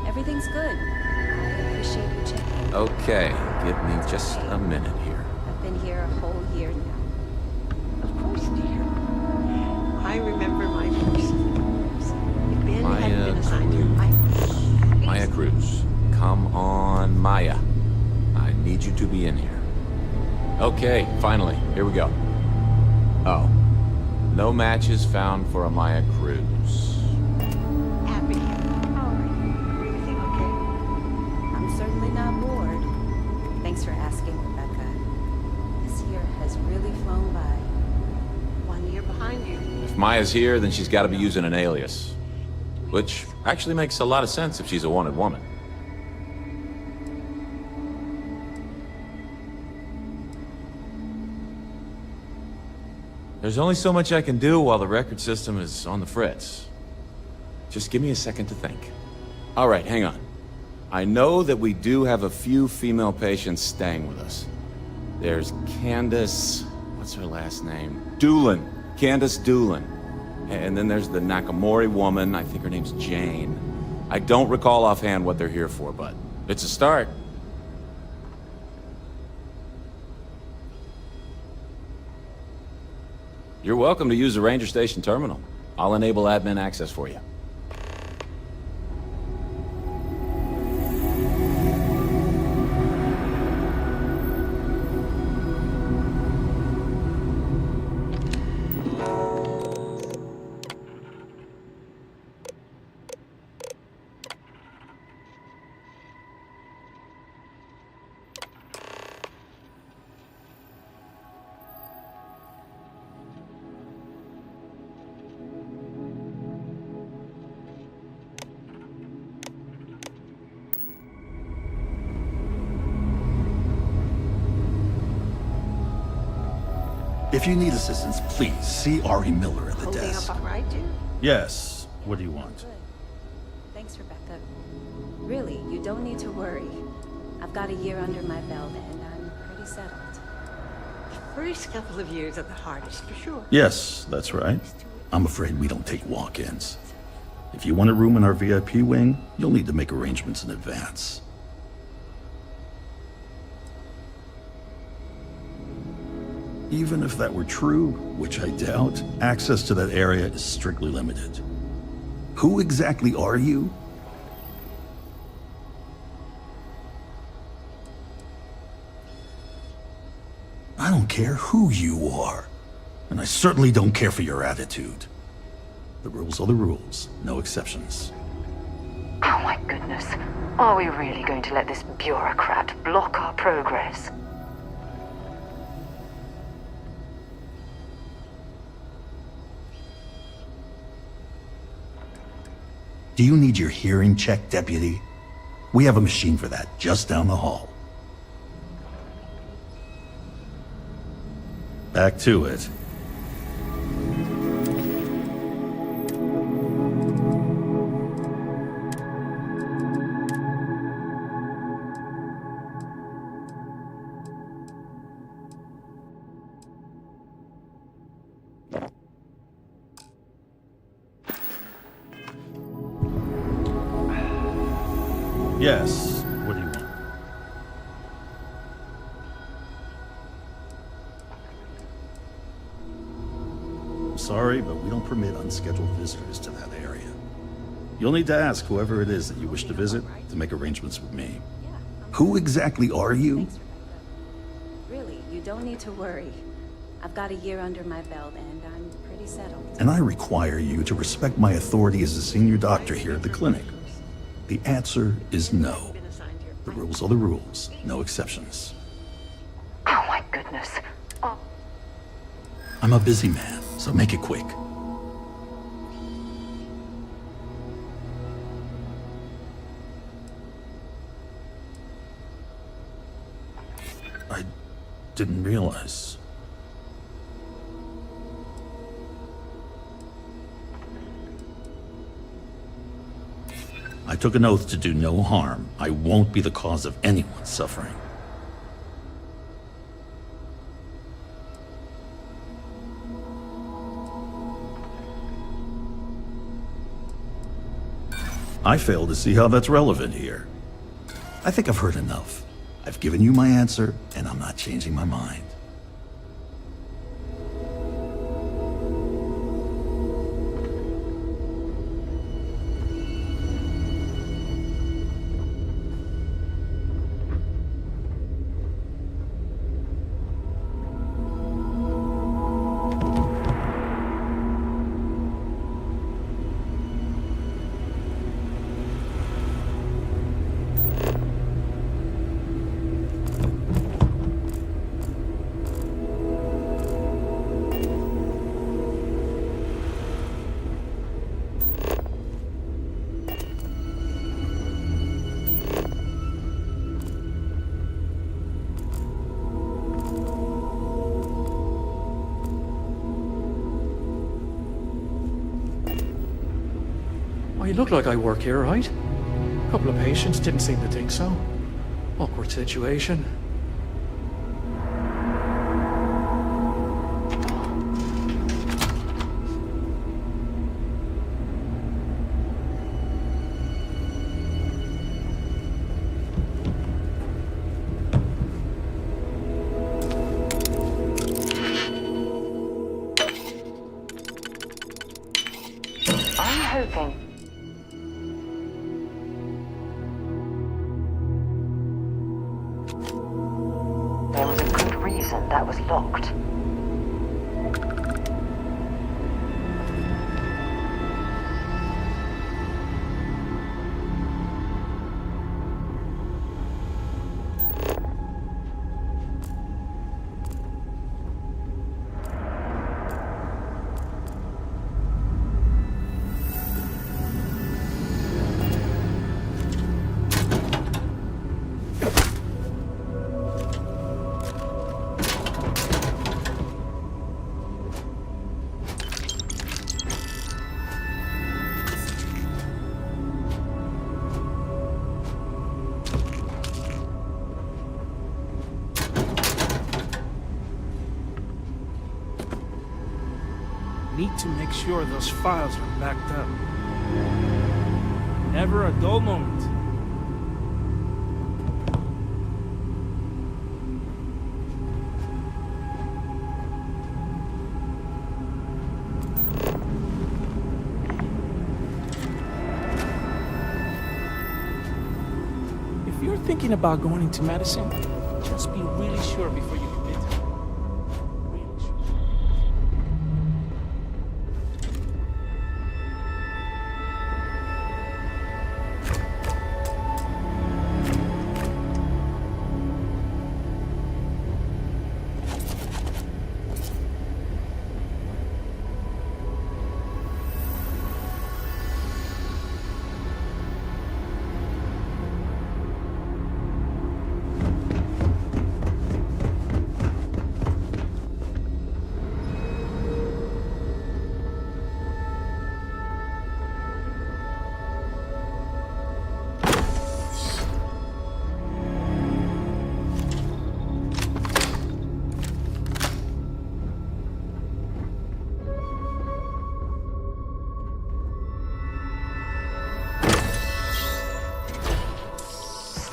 Everything's good. I appreciate you checking. Okay, give me just a minute here. I've been here a whole year now. Of course, dear. I remember my first years. If Ben hadn't been assigned to Maya Cruz. Come on, Maya. I need you to be in here. Okay, finally. Here we go. Oh. No matches found for a Maya Cruz. Abigail, how are you? Everything okay? I'm certainly not bored. Thanks for asking, Rebecca. This year has really flown by. 1 year behind you. If Maya's here, then she's got to be using an alias. Which actually makes a lot of sense if she's a wanted woman. There's only so much I can do while the record system is on the fritz. Just give me a second to think. All right, hang on. I know that we do have a few female patients staying with us. There's Candace... what's her last name? Doolin. Candace Doolin. And then there's the Nakamori woman. I think her name's Jane. I don't recall offhand what they're here for, but it's a start. You're welcome to use the Ranger Station terminal. I'll enable admin access for you. If you need assistance, please see Ari Miller at the Holding desk. up all right, Jim? Yes. What do you want? Good. Thanks, Rebecca. Really, you don't need to worry. I've got a year under my belt and I'm pretty settled. The first couple of years are the hardest, for sure. Yes, that's right. I'm afraid we don't take walk-ins. If you want a room in our VIP wing, you'll need to make arrangements in advance. Even if that were true, which I doubt, access to that area is strictly limited. Who exactly are you? I don't care who you are. And I certainly don't care for your attitude. The rules are the rules, no exceptions. Oh my goodness. Are we really going to let this bureaucrat block our progress? Do you need your hearing checked, Deputy? We have a machine for that, just down the hall. Back to it. Yes. What do you want? I'm sorry, but we don't permit unscheduled visitors to that area. You'll need to ask whoever it is that you wish to visit to make arrangements with me. Who exactly are you? Really, you don't need to worry. I've got a year under my belt and I'm pretty settled. And I require you to respect my authority as a senior doctor here at the clinic. The answer is no. The rules are the rules, no exceptions. Oh my goodness. Oh. I'm a busy man, so make it quick. I didn't realize. I took an oath to do no harm. I won't be the cause of anyone's suffering. I fail to see how that's relevant here. I think I've heard enough. I've given you my answer, and I'm not changing my mind. Oh, you look like I work here, right? A couple of patients didn't seem to think so. Awkward situation. I'm hoping. There was a good reason that was locked. Need to make sure those files are backed up. Never a dull moment. If you're thinking about going into medicine, just be really sure before you commit.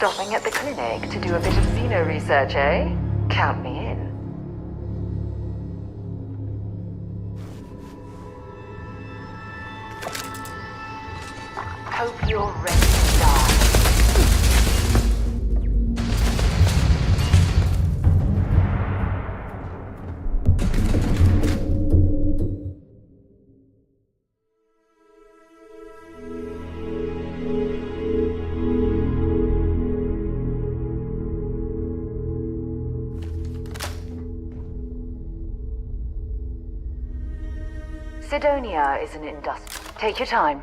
Stopping at the clinic to do a bit of xeno research, eh? Count me in. Hope you're ready to die. Cydonia is an industry. Take your time.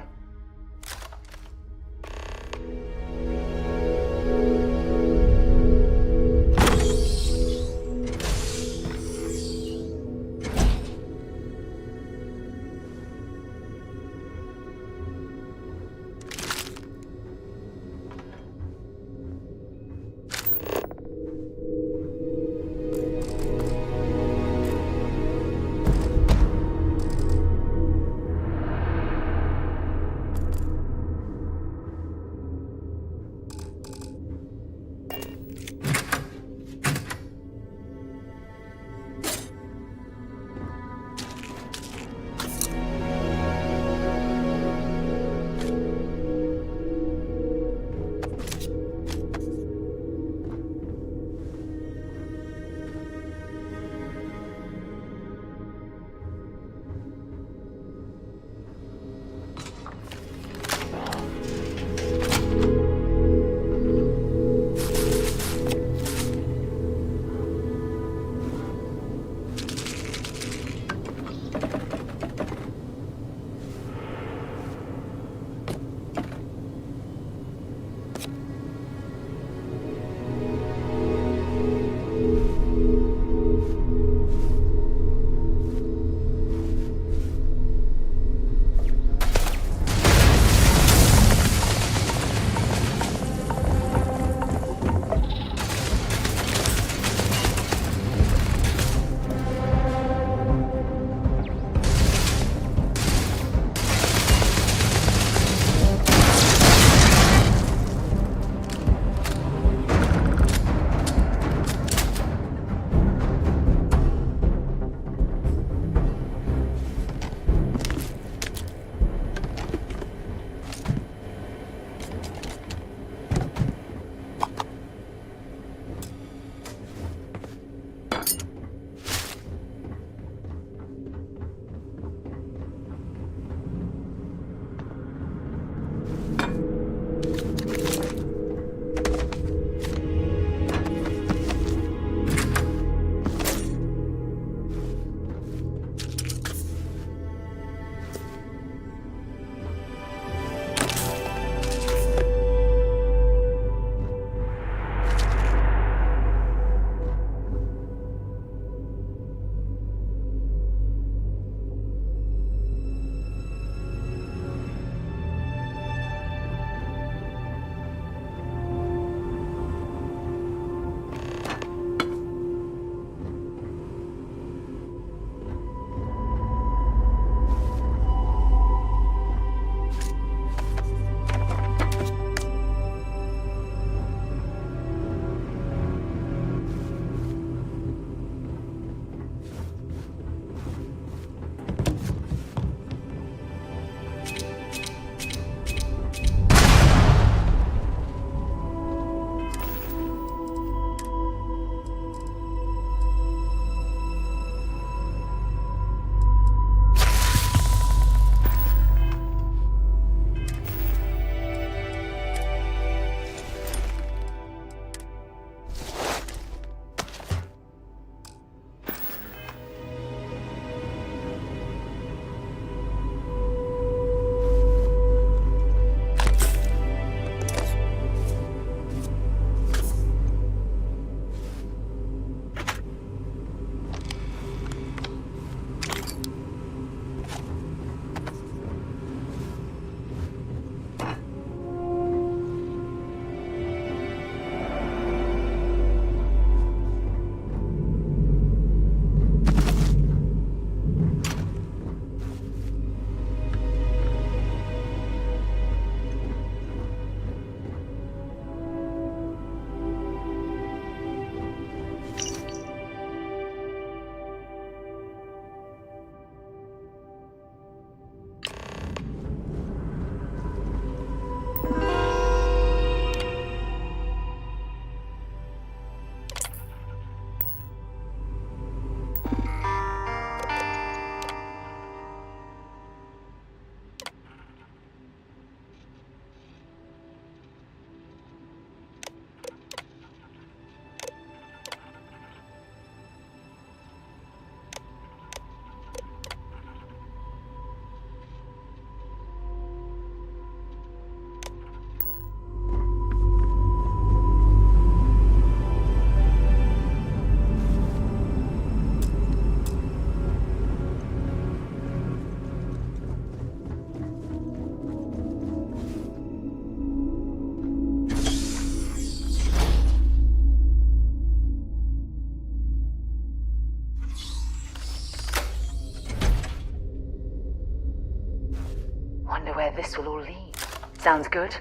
this will all lead. Sounds good?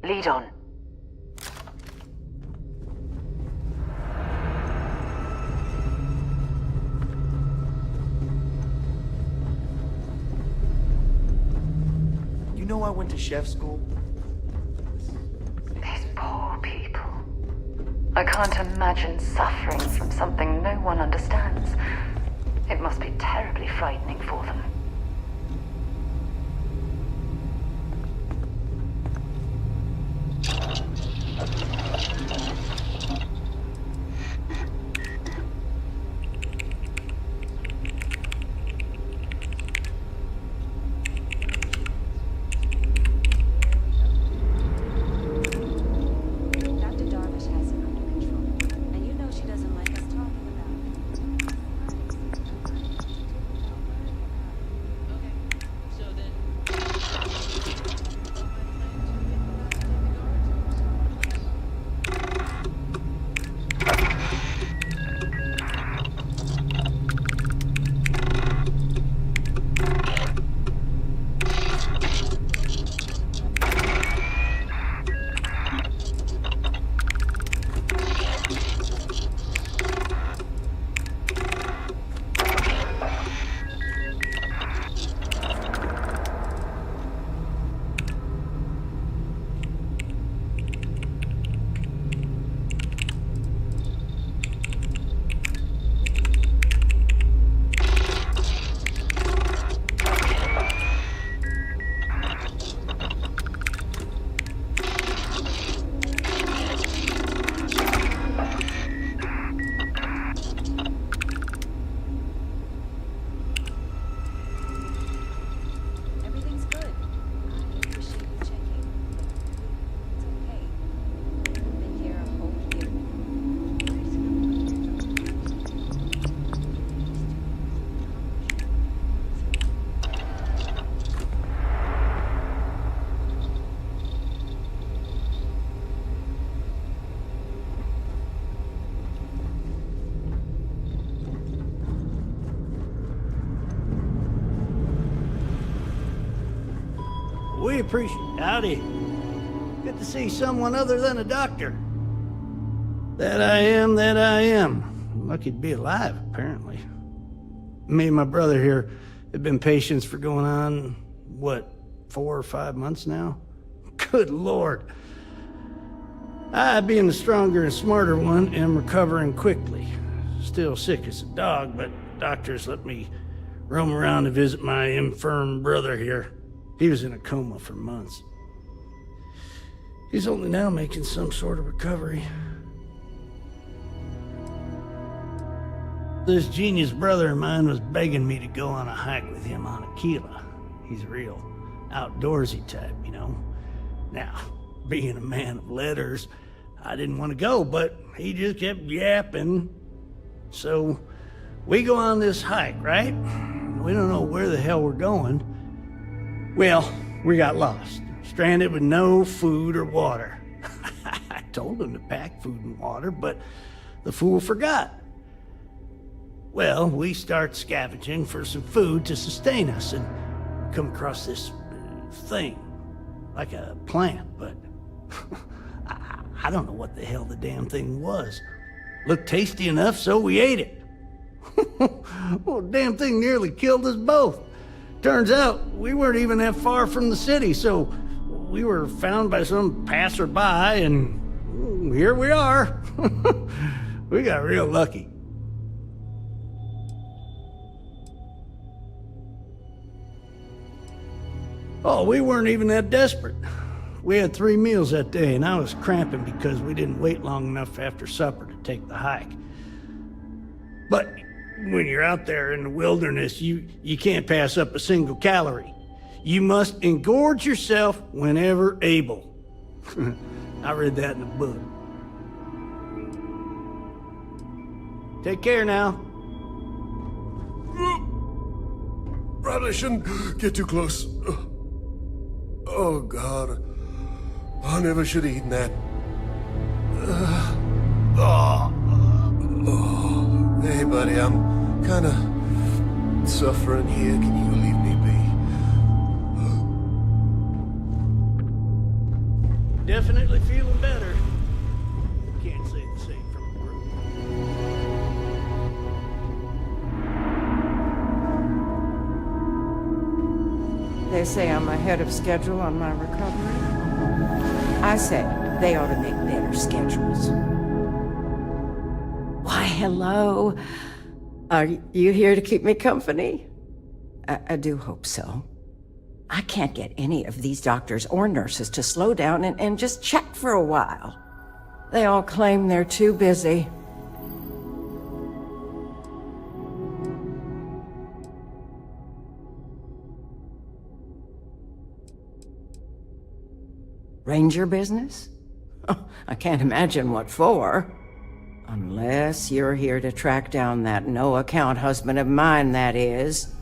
Lead on. You know I went to chef school? These poor people. I can't imagine suffering from something no one understands. It must be terribly frightening for them. We appreciate... Howdy. Good to see someone other than a doctor. That I am. Lucky to be alive, apparently. Me and my brother here have been patients for going on, what, 4 or 5 months now? Good Lord. I, being the stronger and smarter one, am recovering quickly. Still sick as a dog, but doctors let me roam around to visit my infirm brother here. He was in a coma for months. He's only now making some sort of recovery. This genius brother of mine was begging me to go on a hike with him on Aquila. He's a real outdoorsy type, you know. Now, being a man of letters, I didn't want to go, but he just kept yapping. So, we go on this hike, right? We don't know where the hell we're going. Well, we got lost, stranded with no food or water. I told him to pack food and water, but the fool forgot. Well, we start scavenging for some food to sustain us and come across this thing, like a plant, but I don't know what the hell the damn thing was. Looked tasty enough, so we ate it. Well, the damn thing nearly killed us both. Turns out, we weren't even that far from the city, so we were found by some passerby, and here we are. We got real lucky. Oh, we weren't even that desperate. We had 3 meals that day, and I was cramping because we didn't wait long enough after supper to take the hike. But when you're out there in the wilderness, you can't pass up a single calorie. You must engorge yourself whenever able. I read that in a book. Take care now. Probably shouldn't get too close. Oh, God. I never should have eaten that. Hey, buddy, I'm kind of suffering here. Can you leave me Definitely feeling better. Can't say the same from the group. They say I'm ahead of schedule on my recovery. I say they ought to make better schedules. Why, hello. Are you here to keep me company? I do hope so. I can't get any of these doctors or nurses to slow down and just chat for a while. They all claim they're too busy. Ranger business? Oh, I can't imagine what for. Unless you're here to track down that no-account husband of mine, that is.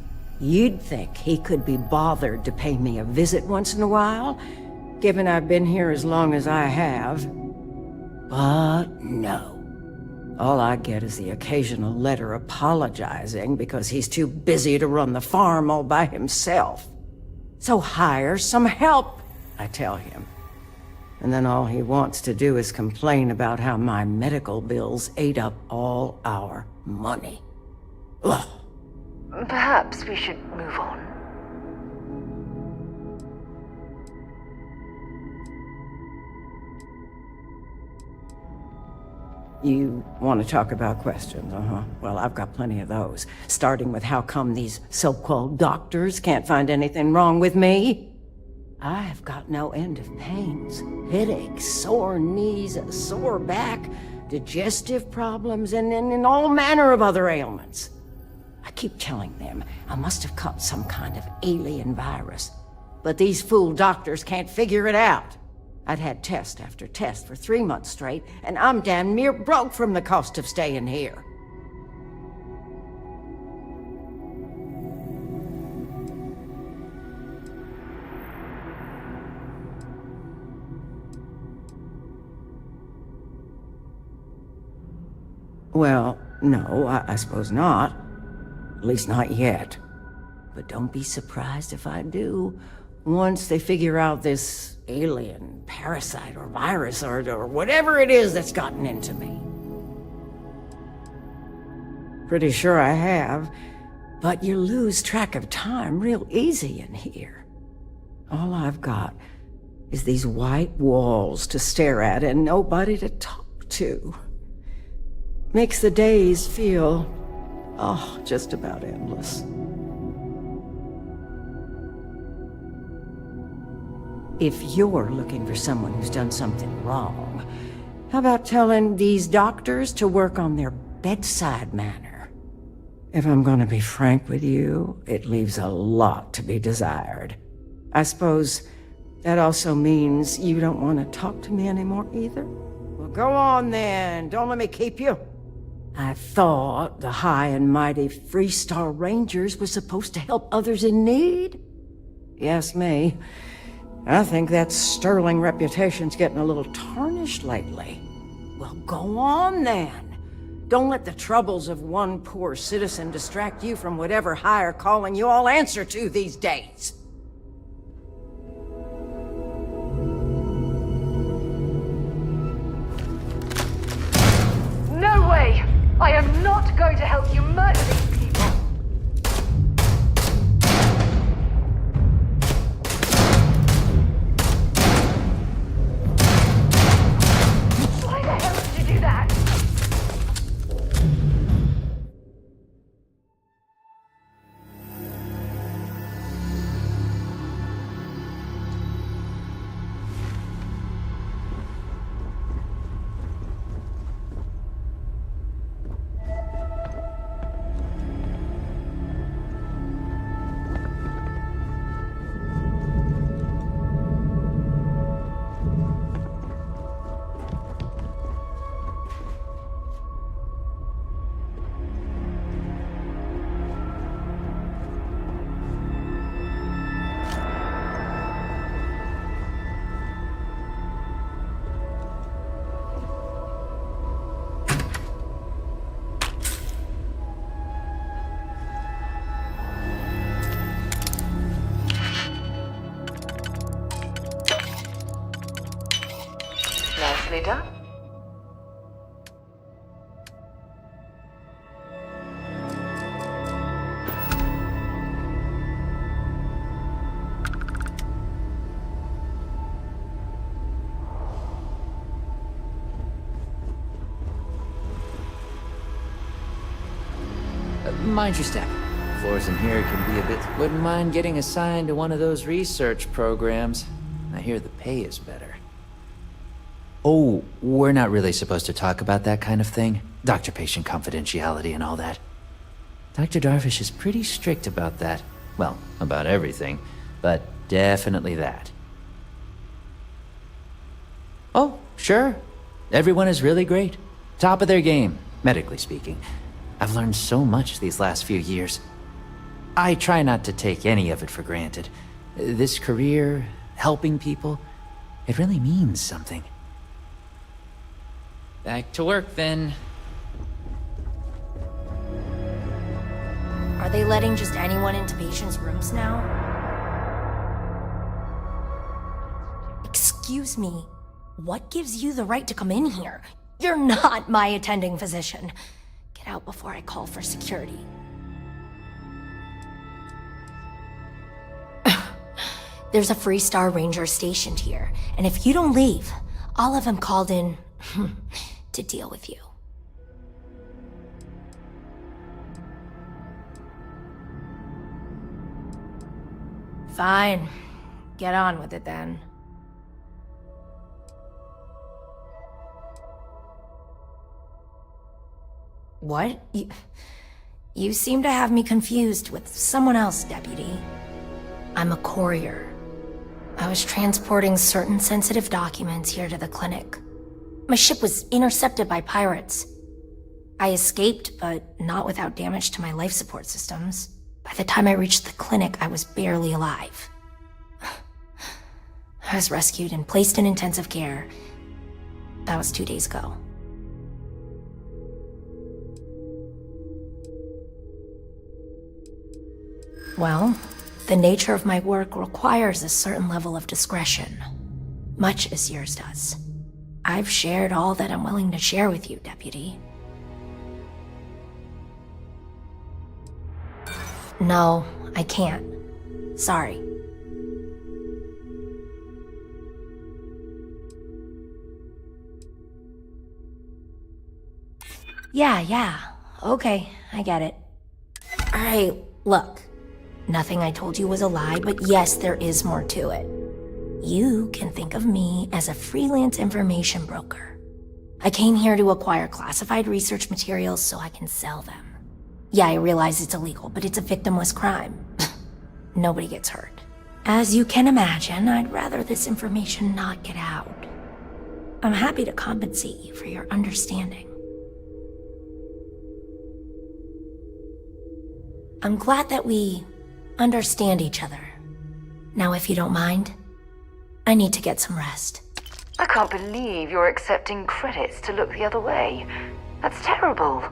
You'd think he could be bothered to pay me a visit once in a while, given I've been here as long as I have. But no. All I get is the occasional letter apologizing because he's too busy to run the farm all by himself. So hire some help, I tell him. And then all he wants to do is complain about how my medical bills ate up all our money. Ugh. Perhaps we should move on. You want to talk about questions, Well, I've got plenty of those. Starting with how come these so-called doctors can't find anything wrong with me? I've got no end of pains. Headaches, sore knees, a sore back, digestive problems, and all manner of other ailments. I keep telling them I must have caught some kind of alien virus. But these fool doctors can't figure it out. I'd had test after test for 3 months straight, and I'm damn near broke from the cost of staying here. Well, no, I suppose not. At least not yet. But don't be surprised if I do. Once they figure out this alien parasite or virus or whatever it is that's gotten into me. Pretty sure I have. But you lose track of time real easy in here. All I've got is these white walls to stare at and nobody to talk to. Makes the days feel, just about endless. If you're looking for someone who's done something wrong, how about telling these doctors to work on their bedside manner? If I'm gonna be frank with you, it leaves a lot to be desired. I suppose that also means you don't want to talk to me anymore either? Well, go on then. Don't let me keep you. I thought the high and mighty Freestar Rangers were supposed to help others in need. Yes, me. I think that sterling reputation's getting a little tarnished lately. Well, go on then. Don't let the troubles of one poor citizen distract you from whatever higher calling you all answer to these days. No way! I am not going to help you murder these people! Why the hell did you do that? Nicely done. Mind your step. Floors in here can be a bit... Wouldn't mind getting assigned to one of those research programs. I hear the pay is better. Oh, we're not really supposed to talk about that kind of thing. Doctor-patient confidentiality and all that. Dr. Darvish is pretty strict about that. Well, about everything, but definitely that. Oh, sure. Everyone is really great. Top of their game, medically speaking. I've learned so much these last few years. I try not to take any of it for granted. This career, helping people, it really means something. Back to work, then. Are they letting just anyone into patients' rooms now? Excuse me. What gives you the right to come in here? You're not my attending physician. Get out before I call for security. There's a Freestar Ranger stationed here, and if you don't leave, I'll have him called in to deal with you. Fine. Get on with it then. What? You seem to have me confused with someone else, Deputy. I'm a courier. I was transporting certain sensitive documents here to the clinic. My ship was intercepted by pirates. I escaped, but not without damage to my life support systems. By the time I reached the clinic, I was barely alive. I was rescued and placed in intensive care. That was 2 days ago. Well, the nature of my work requires a certain level of discretion, much as yours does. I've shared all that I'm willing to share with you, Deputy. No, I can't. Sorry. Yeah. Okay, I get it. Alright, look. Nothing I told you was a lie, but yes, there is more to it. You can think of me as a freelance information broker. I came here to acquire classified research materials so I can sell them. Yeah, I realize it's illegal, but it's a victimless crime. Nobody gets hurt. As you can imagine, I'd rather this information not get out. I'm happy to compensate you for your understanding. I'm glad that we understand each other. Now, if you don't mind, I need to get some rest. I can't believe you're accepting credits to look the other way. That's terrible.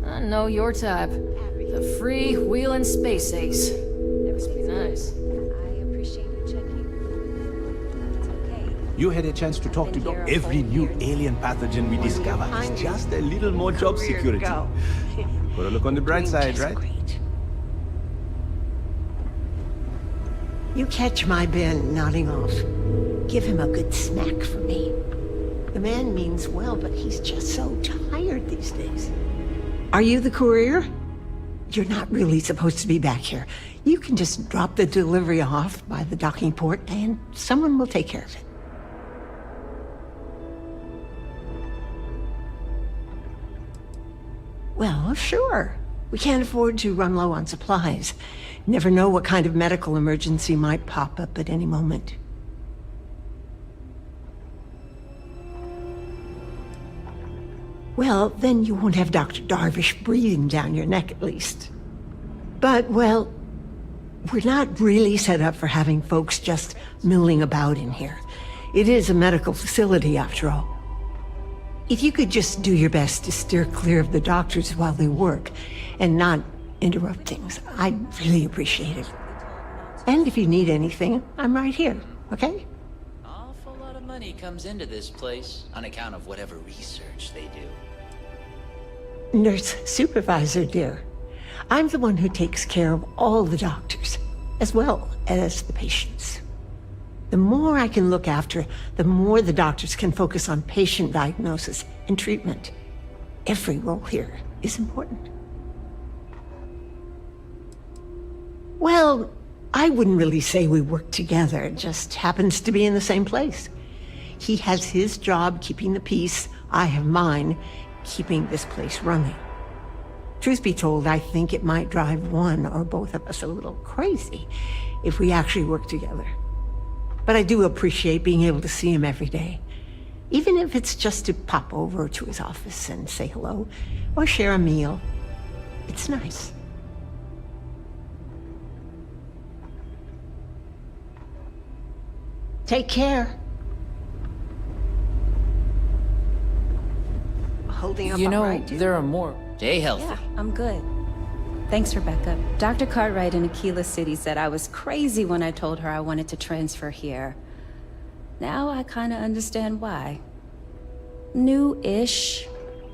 I know your type. The free-wheeling space ace. Must be nice. I appreciate you checking. It's okay. You had a chance to talk to every new alien pathogen we discover. It's just a little more job security. Gotta look on the bright side, right? You catch my Ben nodding off. Give him a good smack for me. The man means well, but he's just so tired these days. Are you the courier? You're not really supposed to be back here. You can just drop the delivery off by the docking port and someone will take care of it. Well, sure. We can't afford to run low on supplies. Never know what kind of medical emergency might pop up at any moment. Well, then you won't have Dr. Darvish breathing down your neck at least. But, well, we're not really set up for having folks just milling about in here. It is a medical facility, after all. If you could just do your best to steer clear of the doctors while they work, and not interrupt things, I'd really appreciate it. And if you need anything, I'm right here, okay? Awful lot of money comes into this place on account of whatever research they do. Nurse supervisor, dear. I'm the one who takes care of all the doctors, as well as the patients. The more I can look after, the more the doctors can focus on patient diagnosis and treatment. Every role here is important. Well, I wouldn't really say we work together. It just happens to be in the same place. He has his job keeping the peace. I have mine keeping this place running. Truth be told, I think it might drive one or both of us a little crazy if we actually work together. But I do appreciate being able to see him every day, even if it's just to pop over to his office and say hello or share a meal. It's nice. Take care. Holding up You know, all right, dude? there are more. Stay healthy. Yeah, I'm good. Thanks, Rebecca. Dr. Cartwright in Aquila City said I was crazy when I told her I wanted to transfer here. Now I kind of understand why. New-ish.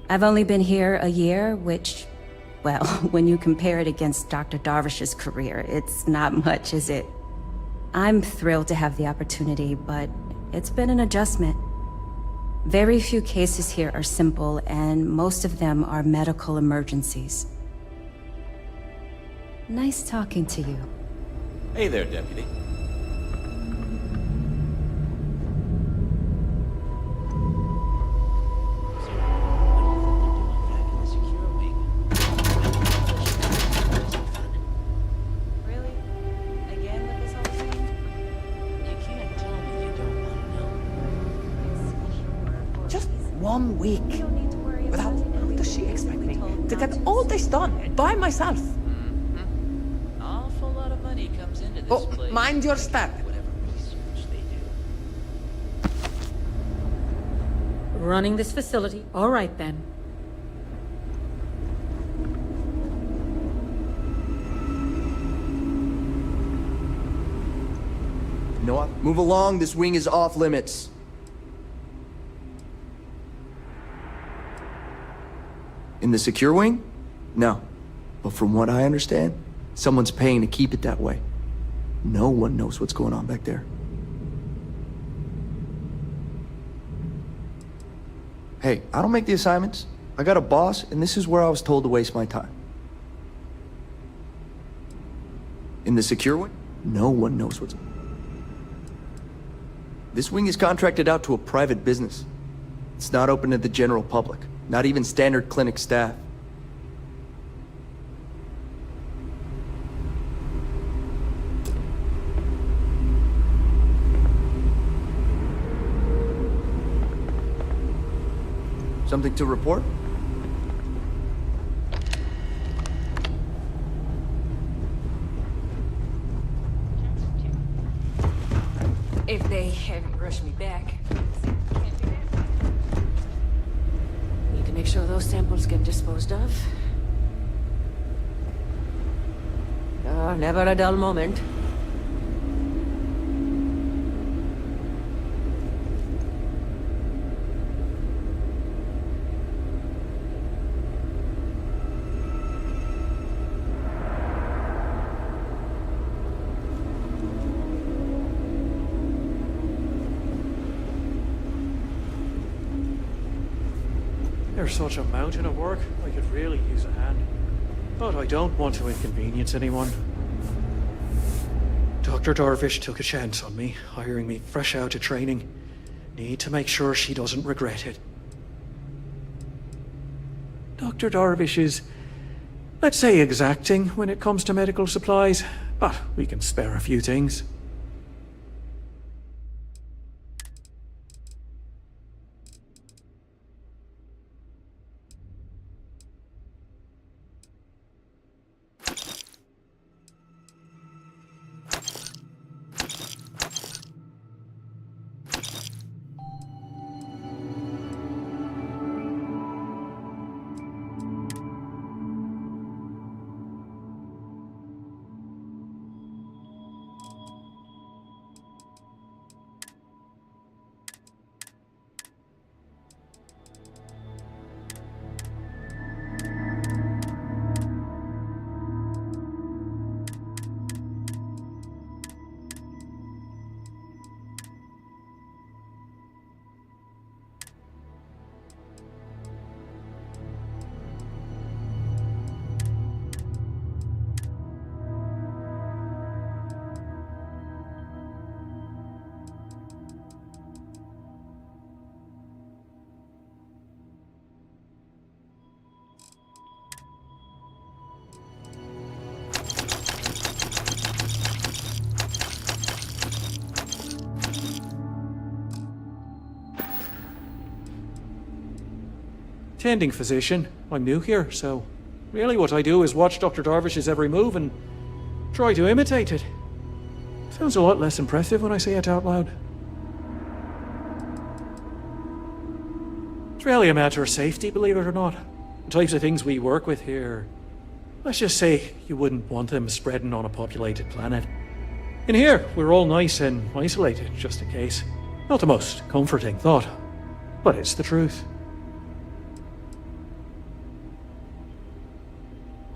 I've only been here a year, which, well, when you compare it against Dr. Darvish's career, it's not much, is it? I'm thrilled to have the opportunity, but it's been an adjustment. Very few cases here are simple, and most of them are medical emergencies. Nice talking to you. Hey there, Deputy. Just 1 week. Without, how does she expect me to get all this done by myself? Awful lot of money comes into this Oh, place. mind your step. Whatever research they do. Running this facility. All right, then. Noah, move along. This wing is off limits. In the secure wing? No. But from what I understand, someone's paying to keep it that way. No one knows what's going on back there. Hey, I don't make the assignments. I got a boss, and this is where I was told to waste my time. In the secure wing? No one knows what's... This wing is contracted out to a private business. It's not open to the general public, not even standard clinic staff. Something to report? If they haven't rushed me back. Need to make sure those samples get disposed of. Never a dull moment. There's such a mountain of work, I could really use a hand. But I don't want to inconvenience anyone. Dr. Darvish took a chance on me, hiring me fresh out of training. Need to make sure she doesn't regret it. Dr. Darvish is, let's say, exacting when it comes to medical supplies, but we can spare a few things. attending physician. I'm new here, so really what I do is watch Dr. Darvish's every move and try to imitate it. Sounds a lot less impressive when I say it out loud. It's really a matter of safety, believe it or not. The types of things we work with here. Let's just say you wouldn't want them spreading on a populated planet. In here, we're all nice and isolated, just in case. Not the most comforting thought, but it's the truth.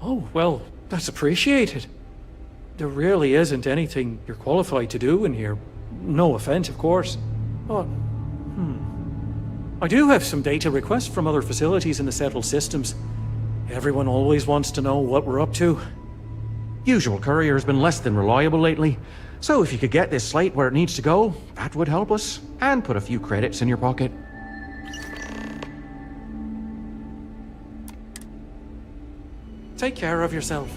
Oh, well, that's appreciated. There really isn't anything you're qualified to do in here. No offense, of course. But, I do have some data requests from other facilities in the settled systems. Everyone always wants to know what we're up to. Usual courier's been less than reliable lately, so if you could get this slate where it needs to go, that would help us, and put a few credits in your pocket. Take care of yourself.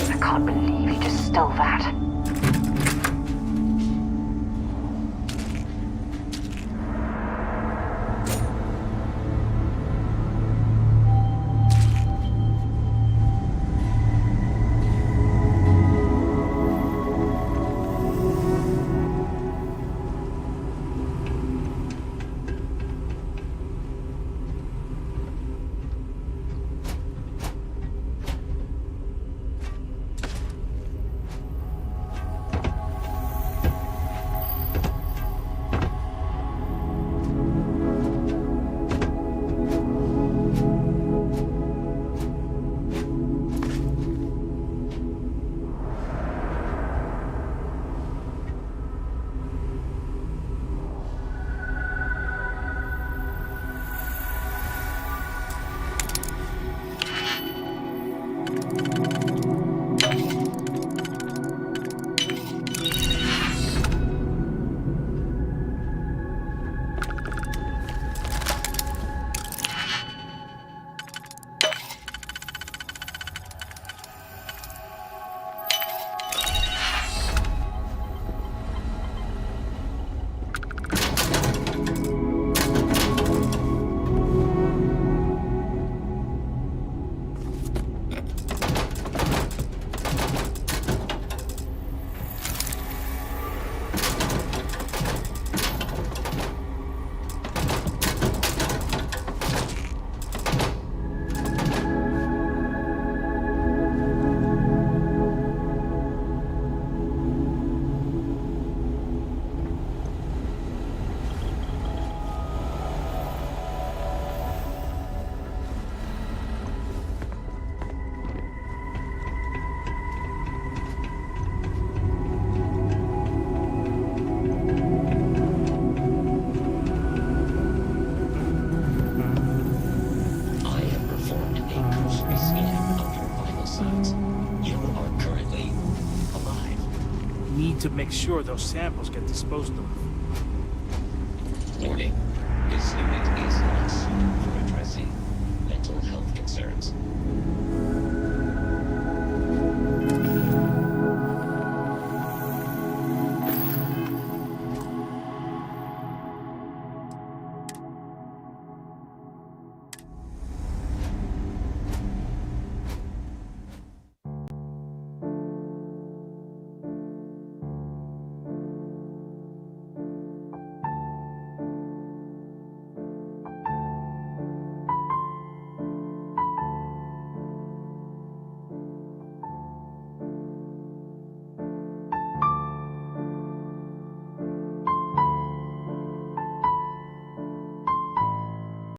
I can't believe you just stole that. To make sure those samples get disposed of. Warning. This unit is not suited for addressing mental health concerns.